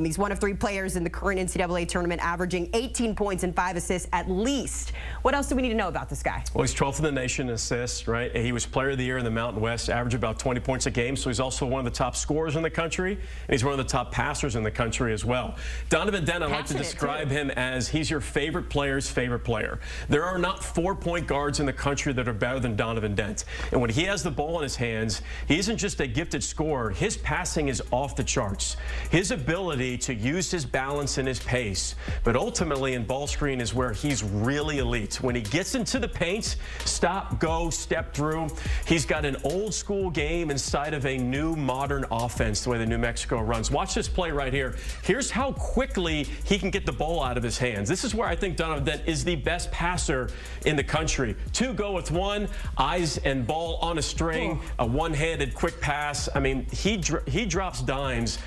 He's one of 3 players in the current NCAA tournament, averaging 18 points and 5 assists at least. What else do we need to know about this guy? Well, he's 12th in the nation in assists, right? He was Player of the Year in the Mountain West, averaged about 20 points a game, so he's also one of the top scorers in the country, and he's one of the top passers in the country as well. Donovan Dent, I like to describe him as he's your favorite player's favorite player. There are not 4-point guards in the country that are better than Donovan Dent. And when he has the ball in his hands, he isn't just a gifted scorer. His passing is off the charts. His ability to use his balance and his pace, but ultimately in ball screen is where he's really elite. When he gets into the paint, stop, go, step through. He's got an old school game inside of a new modern offense, the way the New Mexico runs. Watch this play right here. Here's how quickly he can get the ball out of his hands. This is where I think Donovan Dent is the best passer in the country. 2 go with 1, eyes and ball on a string, a one-handed quick pass. I mean, he drops dimes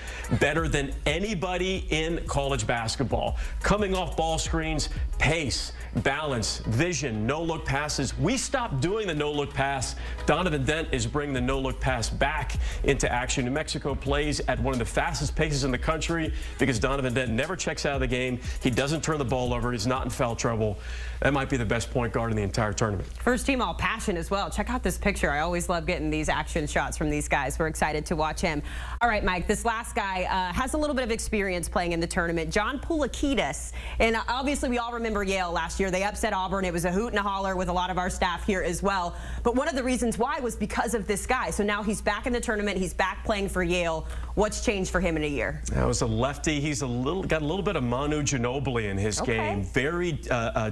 better than anybody in college basketball. Coming off ball screens, pace, balance, vision, no-look passes. We stopped doing the no-look pass. Donovan Dent is bringing the no-look pass back into action. New Mexico plays at one of the fastest paces in the country because Donovan Dent never checks out of the game. He doesn't turn the ball over. He's not in foul trouble. That might be the best point guard in the entire tournament. First team all passion as well. Check out this picture. I always love getting these action shots from these guys. We're excited to watch him. All right, Mike, this last guy has a little bit of experience playing in the tournament. John Poulakidis. And obviously we all remember Yale last year. They upset Auburn. It was a hoot and a holler with a lot of our staff here as well. But one of the reasons why was because of this guy. So now he's back in the tournament. He's back playing for Yale. What's changed for him in a year? That was a lefty. He's got a little bit of Manu Ginobili in his game. Very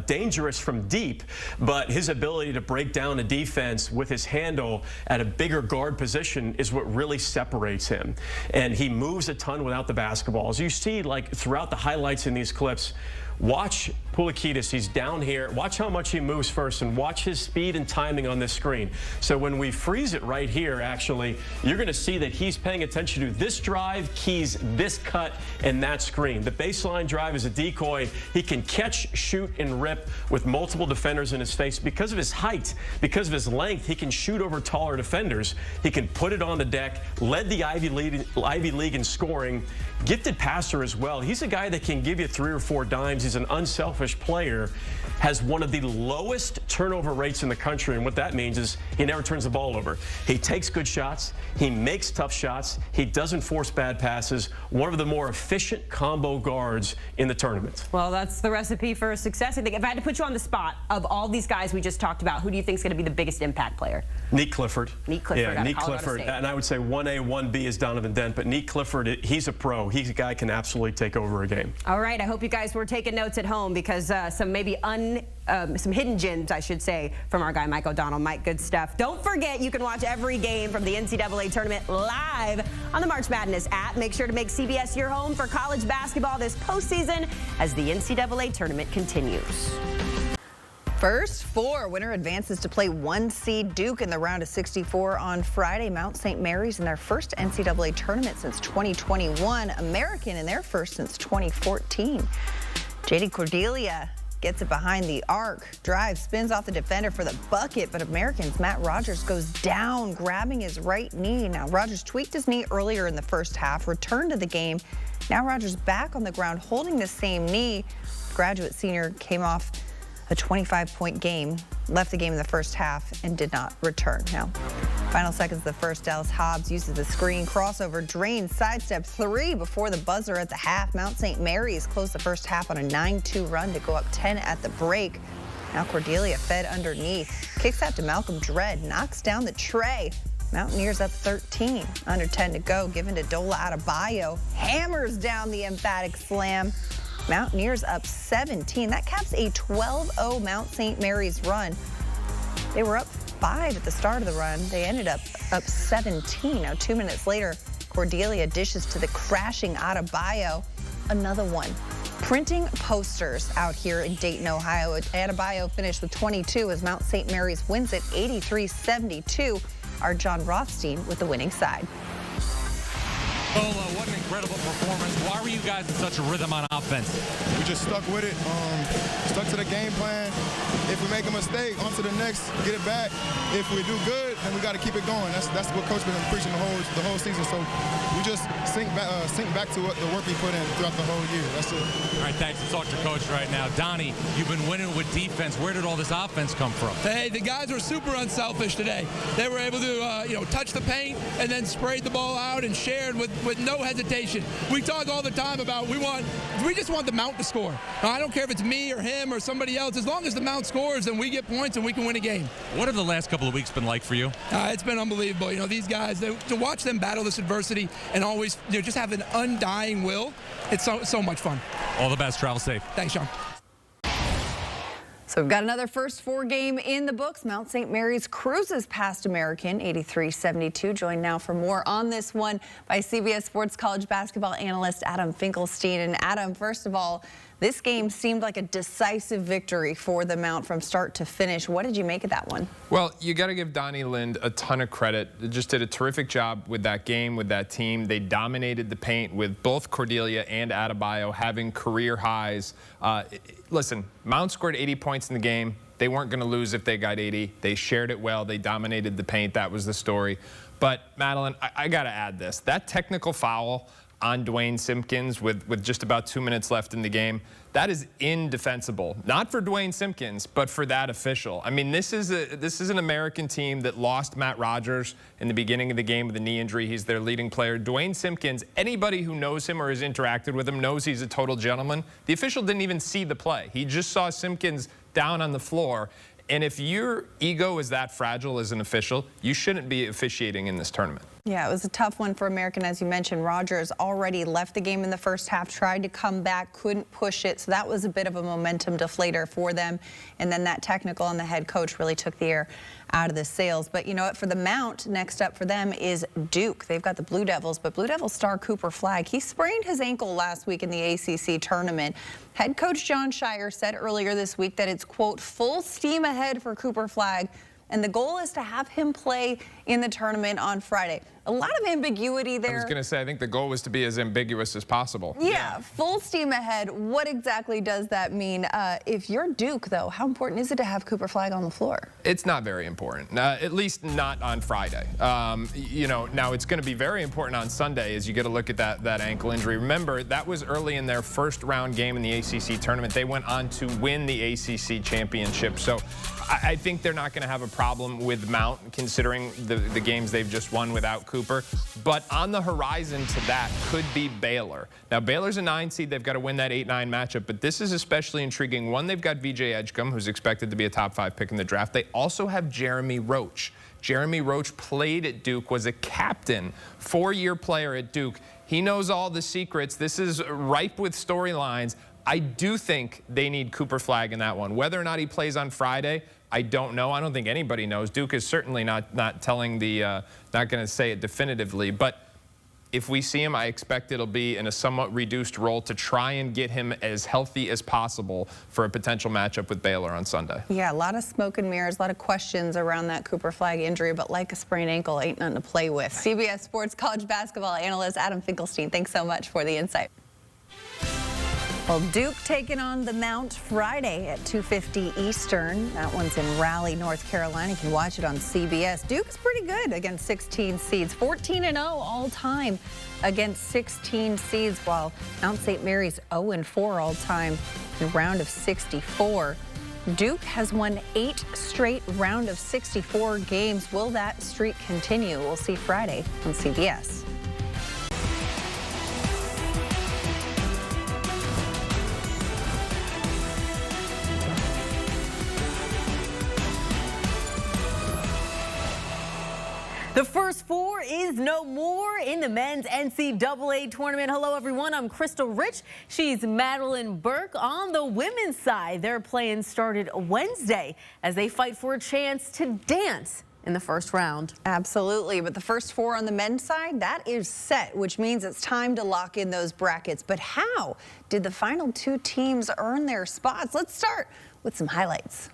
dangerous from deep, but his ability to break down a defense with his handle at a bigger guard position is what really separates him. And he moves a ton without the basketball. As you see, like throughout the highlights in these clips, Watch Poulikitis. He's down here. Watch how much he moves first, and watch his speed and timing on this screen. So when we freeze it right here, actually, you're going to see that he's paying attention to this drive, keys this cut, and that screen. The baseline drive is a decoy. He can catch, shoot, and rip with multiple defenders in his face. Because of his height, because of his length, he can shoot over taller defenders. He can put it on the deck, led the Ivy League in scoring, gifted passer as well. He's a guy that can give you 3 or 4 dimes. He's an unselfish player, has one of the lowest turnover rates in the country, and what that means is he never turns the ball over. He takes good shots, he makes tough shots, he doesn't force bad passes. One of the more efficient combo guards in the tournament. Well, that's the recipe for success. I think if I had to put you on the spot, of all these guys we just talked about, who do you think is going to be the biggest impact player? Nick Clifford. Nick Clifford. Yeah, Nick Clifford. And I would say 1A, 1B is Donovan Dent, but Nick Clifford, he's a pro. He's a guy who can absolutely take over a game. All right, I hope you guys were taking notes at home, because some maybe some hidden gems, I should say, from our guy Mike O'Donnell. Mike, good stuff. Don't forget, you can watch every game from the NCAA Tournament live on the March Madness app. Make sure to make CBS your home for college basketball this postseason as the NCAA Tournament continues. First 4 winner advances to play 1 seed Duke in the round of 64 on Friday. Mount St. Mary's in their first NCAA tournament since 2021. American in their first since 2014. JD Cordelia gets it behind the arc. Drive, spins off the defender for the bucket, but American's Matt Rogers goes down, grabbing his right knee. Now, Rogers tweaked his knee earlier in the first half, returned to the game. Now Rogers back on the ground holding the same knee. Graduate senior came off a 25-point game, left the game in the first half, and did not return. Now, final seconds of the first, Dallas Hobbs uses the screen, crossover, drain, sidestep 3 before the buzzer at the half. Mount St. Mary's closed the first half on a 9-2 run to go up 10 at the break. Now Cordelia fed underneath, kicks out to Malcolm Dredd, knocks down the tray. Mountaineers up 13, under 10 to go, given to Dola Adebayo, hammers down the emphatic slam. Mountaineers up 17. That caps a 12-0 Mount St. Mary's run. They were up 5 at the start of the run. They ended up 17. Now, 2 minutes later, Cordelia dishes to the crashing Adebayo. Another one. Printing posters out here in Dayton, Ohio. Adebayo finished with 22 as Mount St. Mary's wins it 83-72. Our John Rothstein with the winning side. Well, what an incredible performance. Why were you guys in such a rhythm on offense? We just stuck with it, stuck to the game plan. If we make a mistake, on to the next, get it back. If we do good, then we got to keep it going. That's what Coach been preaching the whole season. So we just sink back to what the work we put in throughout the whole year. That's it. All right, thanks. Let's talk to Coach right now. Donnie, you've been winning with defense. Where did all this offense come from? Hey, the guys were super unselfish today. They were able to, touch the paint and then sprayed the ball out and shared with no hesitation. We talk all the time about we just want the Mount to score. I don't care if it's me or him or somebody else. As long as the Mount scores, then we get points and we can win a game. What have the last couple of weeks been like for you? It's been unbelievable. These guys, to watch them battle this adversity and always just have an undying will, it's so much fun. All the best. Travel safe. Thanks, Sean. So we've got another first 4 game in the books. Mount St. Mary's cruises past American 83-72. Joined now for more on this one by CBS Sports college basketball analyst Adam Finkelstein. And Adam, first of all, this game seemed like a decisive victory for the Mount from start to finish. What did you make of that one? Well, you got to give Donnie Lind a ton of credit. They just did a terrific job with that game, with that team. They dominated the paint with both Cordelia and Adebayo having career highs. Listen, Mount scored 80 points in the game. They weren't going to lose if they got 80. They shared it well. They dominated the paint. That was the story. But, Madeline, I got to add this. That technical foul on Dwayne Simpkins with just about 2 minutes left in the game, that is indefensible. Not for Dwayne Simpkins, but for that official. I mean, this is an American team that lost Matt Rogers in the beginning of the game with a knee injury. He's their leading player. Dwayne Simpkins, anybody who knows him or has interacted with him knows he's a total gentleman. The official didn't even see the play. He just saw Simpkins down on the floor. And if your ego is that fragile as an official, you shouldn't be officiating in this tournament. Yeah, it was a tough one for American, as you mentioned. Rogers already left the game in the first half, tried to come back, couldn't push it. So that was a bit of a momentum deflator for them. And then that technical on the head coach really took the air out of the sails. But you know what? For the Mount, next up for them is Duke. They've got the Blue Devils, but Blue Devils star Cooper Flagg, he sprained his ankle last week in the ACC tournament. Head coach John Shire said earlier this week that it's, quote, full steam ahead for Cooper Flagg. And the goal is to have him play in the tournament on Friday. A lot of ambiguity there. I was going to say, I think the goal was to be as ambiguous as possible. Yeah, full steam ahead. What exactly does that mean? If you're Duke, though, how important is it to have Cooper Flagg on the floor? It's not very important, at least not on Friday. You know, now it's going to be very important on Sunday as you get a look at that ankle injury. Remember, that was early in their first round game in the ACC tournament. They went on to win the ACC championship. So I think they're not going to have a problem with Mount, considering the games they've just won without Cooper. But on the horizon to that could be Baylor. Now, Baylor's a 9 seed. They've got to win that 8-9 matchup. But this is especially intriguing. One, they've got VJ Edgecombe, who's expected to be a top 5 pick in the draft. They also have Jeremy Roach. Jeremy Roach played at Duke, was a captain, 4-year player at Duke. He knows all the secrets. This is ripe with storylines. I do think they need Cooper Flagg in that one. Whether or not he plays on Friday, I don't know. I don't think anybody knows. Duke is certainly not telling the, not going to say it definitively. But if we see him, I expect it'll be in a somewhat reduced role to try and get him as healthy as possible for a potential matchup with Baylor on Sunday. Yeah, a lot of smoke and mirrors, a lot of questions around that Cooper Flagg injury, but like a sprained ankle, ain't nothing to play with. CBS Sports college basketball analyst Adam Finkelstein, thanks so much for the insight. Well, Duke taking on the Mount Friday at 2:50 Eastern. That one's in Raleigh, North Carolina. You can watch it on CBS. Duke is pretty good against 16 seeds, 14-0 all time against 16 seeds, while Mount St. Mary's 0-4 all time in round of 64. Duke has won 8 straight round of 64 games. Will that streak continue? We'll see Friday on CBS. The first 4 is no more in the men's NCAA tournament. Hello, everyone. I'm Crystal Rich. She's Madeline Burke. On the women's side, their play-in started Wednesday as they fight for a chance to dance in the first round. Absolutely, but the first 4 on the men's side, that is set, which means it's time to lock in those brackets. But how did the final 2 teams earn their spots? Let's start with some highlights.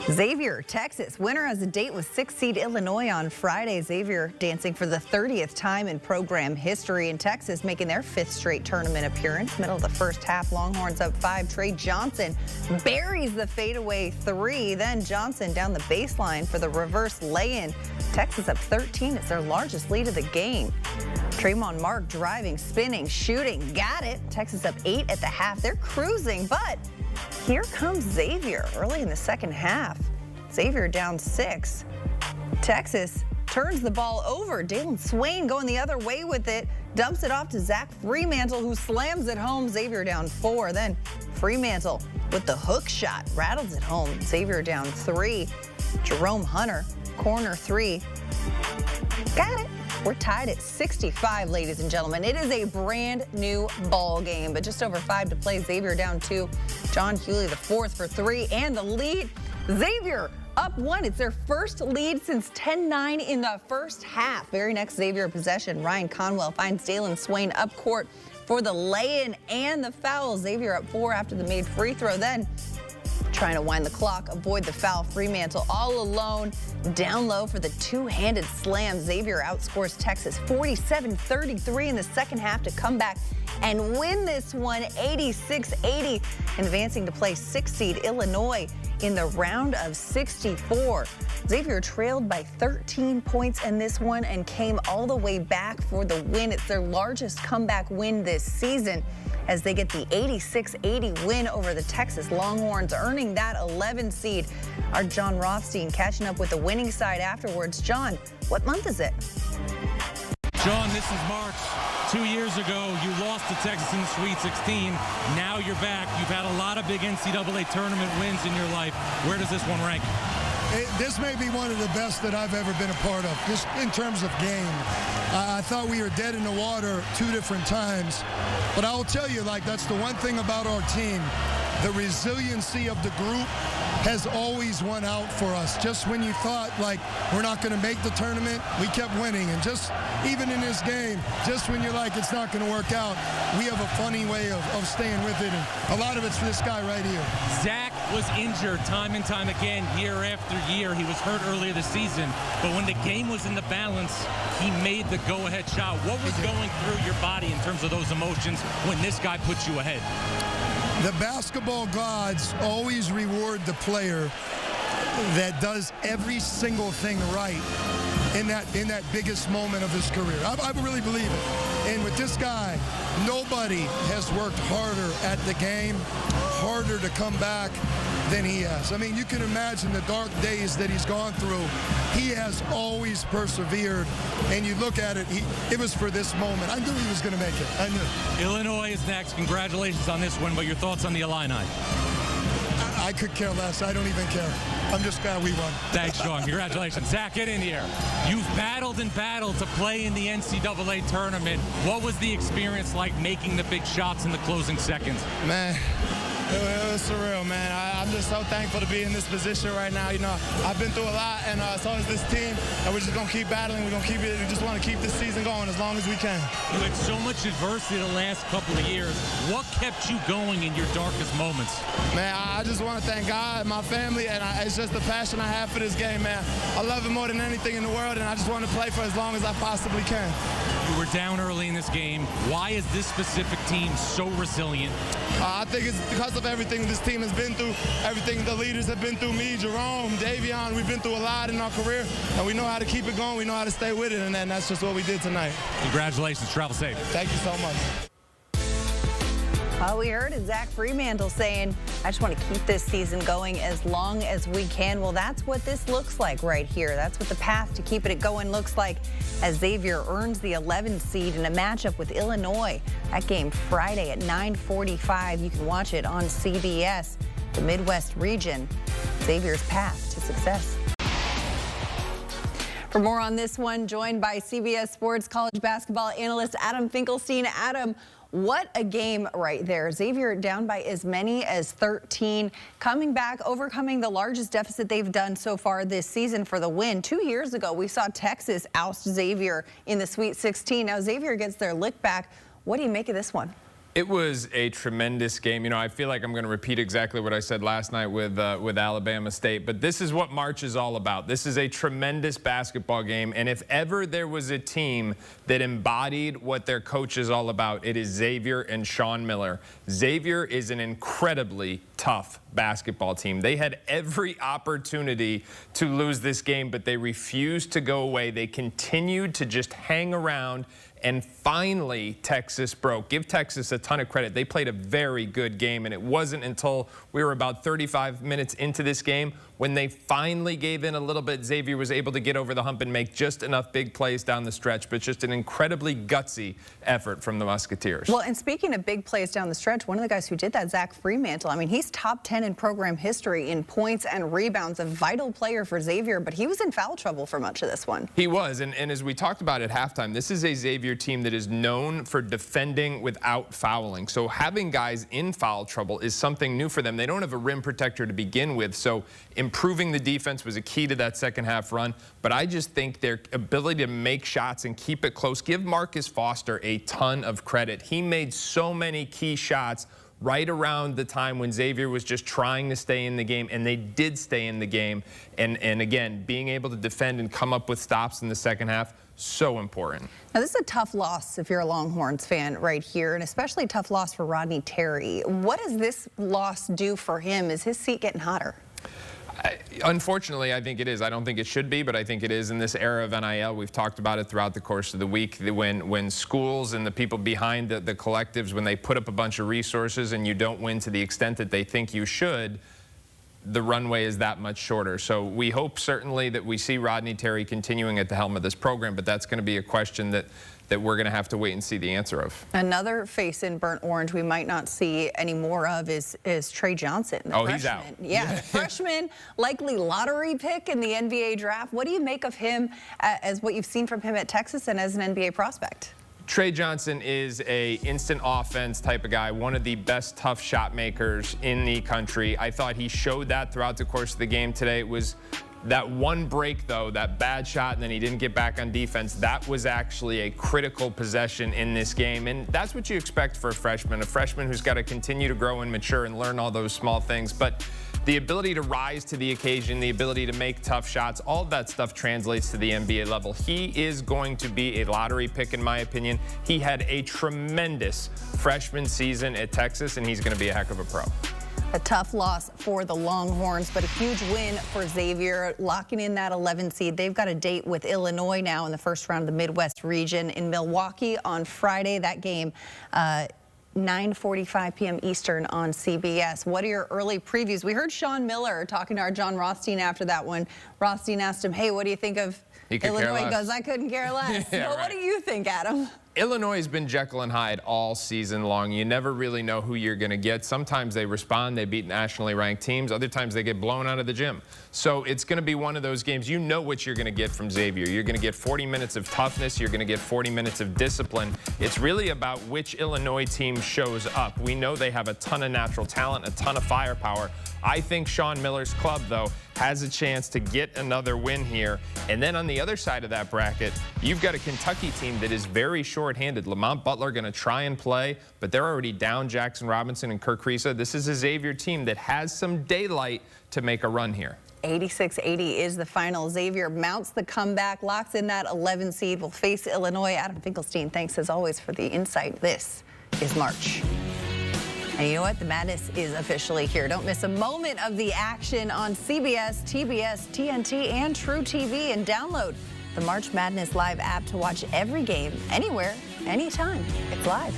Xavier, Texas. Winner has a date with 6 seed Illinois on Friday. Xavier dancing for the 30th time in program history, in Texas making their 5th straight tournament appearance. Middle of the first half, Longhorns up 5. Trey Johnson buries the fadeaway 3. Then Johnson down the baseline for the reverse lay-in. Texas up 13. It's their largest lead of the game. Tremont Mark driving, spinning, shooting, got it. Texas up 8 at the half. They're cruising, but here comes Xavier early in the second half. Xavier down 6. Texas turns the ball over. Dalen Swain going the other way with it. Dumps it off to Zach Freemantle, who slams it home. Xavier down 4. Then Freemantle with the hook shot rattles it home. Xavier down 3. Jerome Hunter, corner 3. Got it. We're tied at 65, ladies and gentlemen. It is a brand new ball game, but just over 5 to play. Xavier down 2. John Hewley, the 4th for 3, and the lead. Xavier up 1. It's their first lead since 10-9 in the first half. Very next Xavier possession, Ryan Conwell finds Dalen Swain up court for the lay-in and the foul. Xavier up 4 after the made free throw. Then trying to wind the clock, avoid the foul. Freemantle all alone, down low for the 2-handed slam. Xavier outscores Texas 47-33 in the second half to come back and win this one 86-80, advancing to play 6 seed Illinois in the round of 64. Xavier trailed by 13 points in this one and came all the way back for the win. It's their largest comeback win this season as they get the 86-80 win over the Texas Longhorns, earning that 11 seed. Our John Rothstein catching up with the winning side afterwards. John, what month is it? John, this is March. 2 years ago, you lost to Texas in the Sweet 16. Now you're back. You've had a lot of big NCAA tournament wins in your life. Where does this one rank? This may be one of the best that I've ever been a part of, just in terms of game. I thought we were dead in the water 2 different times. But I will tell you, like, that's the one thing about our team. The resiliency of the group has always won out for us. Just when you thought, like, we're not going to make the tournament, we kept winning. And just even in this game, just when you're like, it's not going to work out, we have a funny way of staying with it. And a lot of it's for this guy right here. Zach was injured time and time again, year after year. He was hurt earlier this season. But when the game was in the balance, he made the go-ahead shot. What was going through your body in terms of those emotions when this guy puts you ahead? The basketball gods always reward the player that does every single thing right in that biggest moment of his career. I really believe it. And with this guy, nobody has worked harder at the game, harder to come back than he has. I mean, you can imagine the dark days that he's gone through. He has always persevered. And you look at it, it was for this moment. I knew he was going to make it. I knew. Illinois is next. Congratulations on this win, but your thoughts on the Illini? I could care less. I don't even care. I'm just glad we won. Thanks, Sean. Congratulations. Zach, get in here. You've battled and battled to play in the NCAA tournament. What was the experience like making the big shots in the closing seconds? Man, it was surreal, man. I'm just so thankful to be in this position right now. You know, I've been through a lot, and so has this team, and we're just going to keep battling. We're going to keep it. We just want to keep this season going as long as we can. You had so much adversity the last couple of years. What kept you going in your darkest moments? Man, I just want to thank God, my family, and it's just the passion I have for this game, man. I love it more than anything in the world, and I just want to play for as long as I possibly can. You were down early in this game. Why is this specific team so resilient? I think it's because of everything this team has been through, everything the leaders have been through, me, Jerome, Davion. We've been through a lot in our career, and we know how to keep it going. We know how to stay with it, and that's just what we did tonight. Congratulations. Travel safe. Thank you so much. Well, we heard it, Zach Fremantle saying, I just want to keep this season going as long as we can. Well, that's what this looks like right here. That's what the path to keeping it going looks like as Xavier earns the 11th seed in a matchup with Illinois. That game Friday at 9:45. You can watch it on CBS. The Midwest region, Xavier's path to success. For more on this one, joined by CBS Sports college basketball analyst Adam Finkelstein. Adam, what a game right there. Xavier down by as many as 13, coming back, overcoming the largest deficit they've done so far this season for the win. 2 years ago, we saw Texas oust Xavier in the Sweet 16. Now Xavier gets their lick back. What do you make of this one? It was a tremendous game. You know, I feel like I'm going to repeat exactly what I said last night with Alabama State, but this is what March is all about. This is a tremendous basketball game, and if ever there was a team that embodied what their coach is all about, it is Xavier and Sean Miller. Xavier is an incredibly tough basketball team. They had every opportunity to lose this game, but they refused to go away. They continued to just hang around. And finally, Texas broke. Give Texas a ton of credit. They played a very good game, and it wasn't until we were about 35 minutes into this game when they finally gave in a little bit. Xavier was able to get over the hump and make just enough big plays down the stretch, but just an incredibly gutsy effort from the Musketeers. Well, and speaking of big plays down the stretch, one of the guys who did that, Zach Fremantle, I mean, he's top 10 in program history in points and rebounds, a vital player for Xavier, but he was in foul trouble for much of this one. He was, and as we talked about at halftime, this is a Xavier team that is known for defending without fouling. So having guys in foul trouble is something new for them. They don't have a rim protector to begin with, so improving the defense was a key to that second half run. But I just think their ability to make shots and keep it close, give Marcus Foster a ton of credit. He made so many key shots right around the time when Xavier was just trying to stay in the game, and they did stay in the game. And again, being able to defend and come up with stops in the second half, so important. Now, this is a tough loss if you're a Longhorns fan right here, and especially a tough loss for Rodney Terry. What does this loss do for him? Is his seat getting hotter? Unfortunately, I think it is. I don't think it should be, but I think it is in this era of NIL. We've talked about it throughout the course of the week. When schools and the people behind the collectives, when they put up a bunch of resources and you don't win to the extent that they think you should, the runway is that much shorter. So we hope certainly that we see Rodney Terry continuing at the helm of this program, but that's going to be a question that that we're going to have to wait and see the answer of. Another face in burnt orange we might not see any more of is Trey Johnson. He's out. Yeah, freshman, likely lottery pick in the NBA draft. What do you make of him as what you've seen from him at Texas and as an NBA prospect? Trey Johnson is a instant offense type of guy, one of the best tough shot makers in the country. I thought he showed that throughout the course of the game today. It was that one break, though, that bad shot, and then he didn't get back on defense. That was actually a critical possession in this game, and that's what you expect for a freshman who's got to continue to grow and mature and learn all those small things. But the ability to rise to the occasion, the ability to make tough shots, all of that stuff translates to the NBA level. He is going to be a lottery pick, in my opinion. He had a tremendous freshman season at Texas, and he's going to be a heck of a pro. A tough loss for the Longhorns, but a huge win for Xavier, locking in that 11 seed. They've got a date with Illinois now in the first round of the Midwest region in Milwaukee on Friday. That game, 9:45 p.m. Eastern on CBS. What are your early previews? We heard Sean Miller talking to our John Rothstein after that one. Rothstein asked him, hey, what do you think of Illinois? He goes, I couldn't care less. Yeah, but what do you think, Adam? Illinois has been Jekyll and Hyde all season long. You never really know who you're going to get. Sometimes they respond. They beat nationally ranked teams. Other times they get blown out of the gym. So it's going to be one of those games. You know what you're going to get from Xavier. You're going to get 40 minutes of toughness. You're going to get 40 minutes of discipline. It's really about which Illinois team shows up. We know they have a ton of natural talent, a ton of firepower. I think Sean Miller's club, though, has a chance to get another win here. And then on the other side of that bracket, you've got a Kentucky team that is very short-handed. Lamont Butler going to try and play, but they're already down Jackson Robinson and Kirk Kriisa. This is a Xavier team that has some daylight to make a run here. 86-80 is the final. Xavier mounts the comeback, locks in that 11 seed. Will face Illinois. Adam Finkelstein, thanks as always for the insight. This is March. And you know what? The madness is officially here. Don't miss a moment of the action on CBS, TBS, TNT, and True TV. And download the March Madness Live app to watch every game, anywhere, anytime. It's live.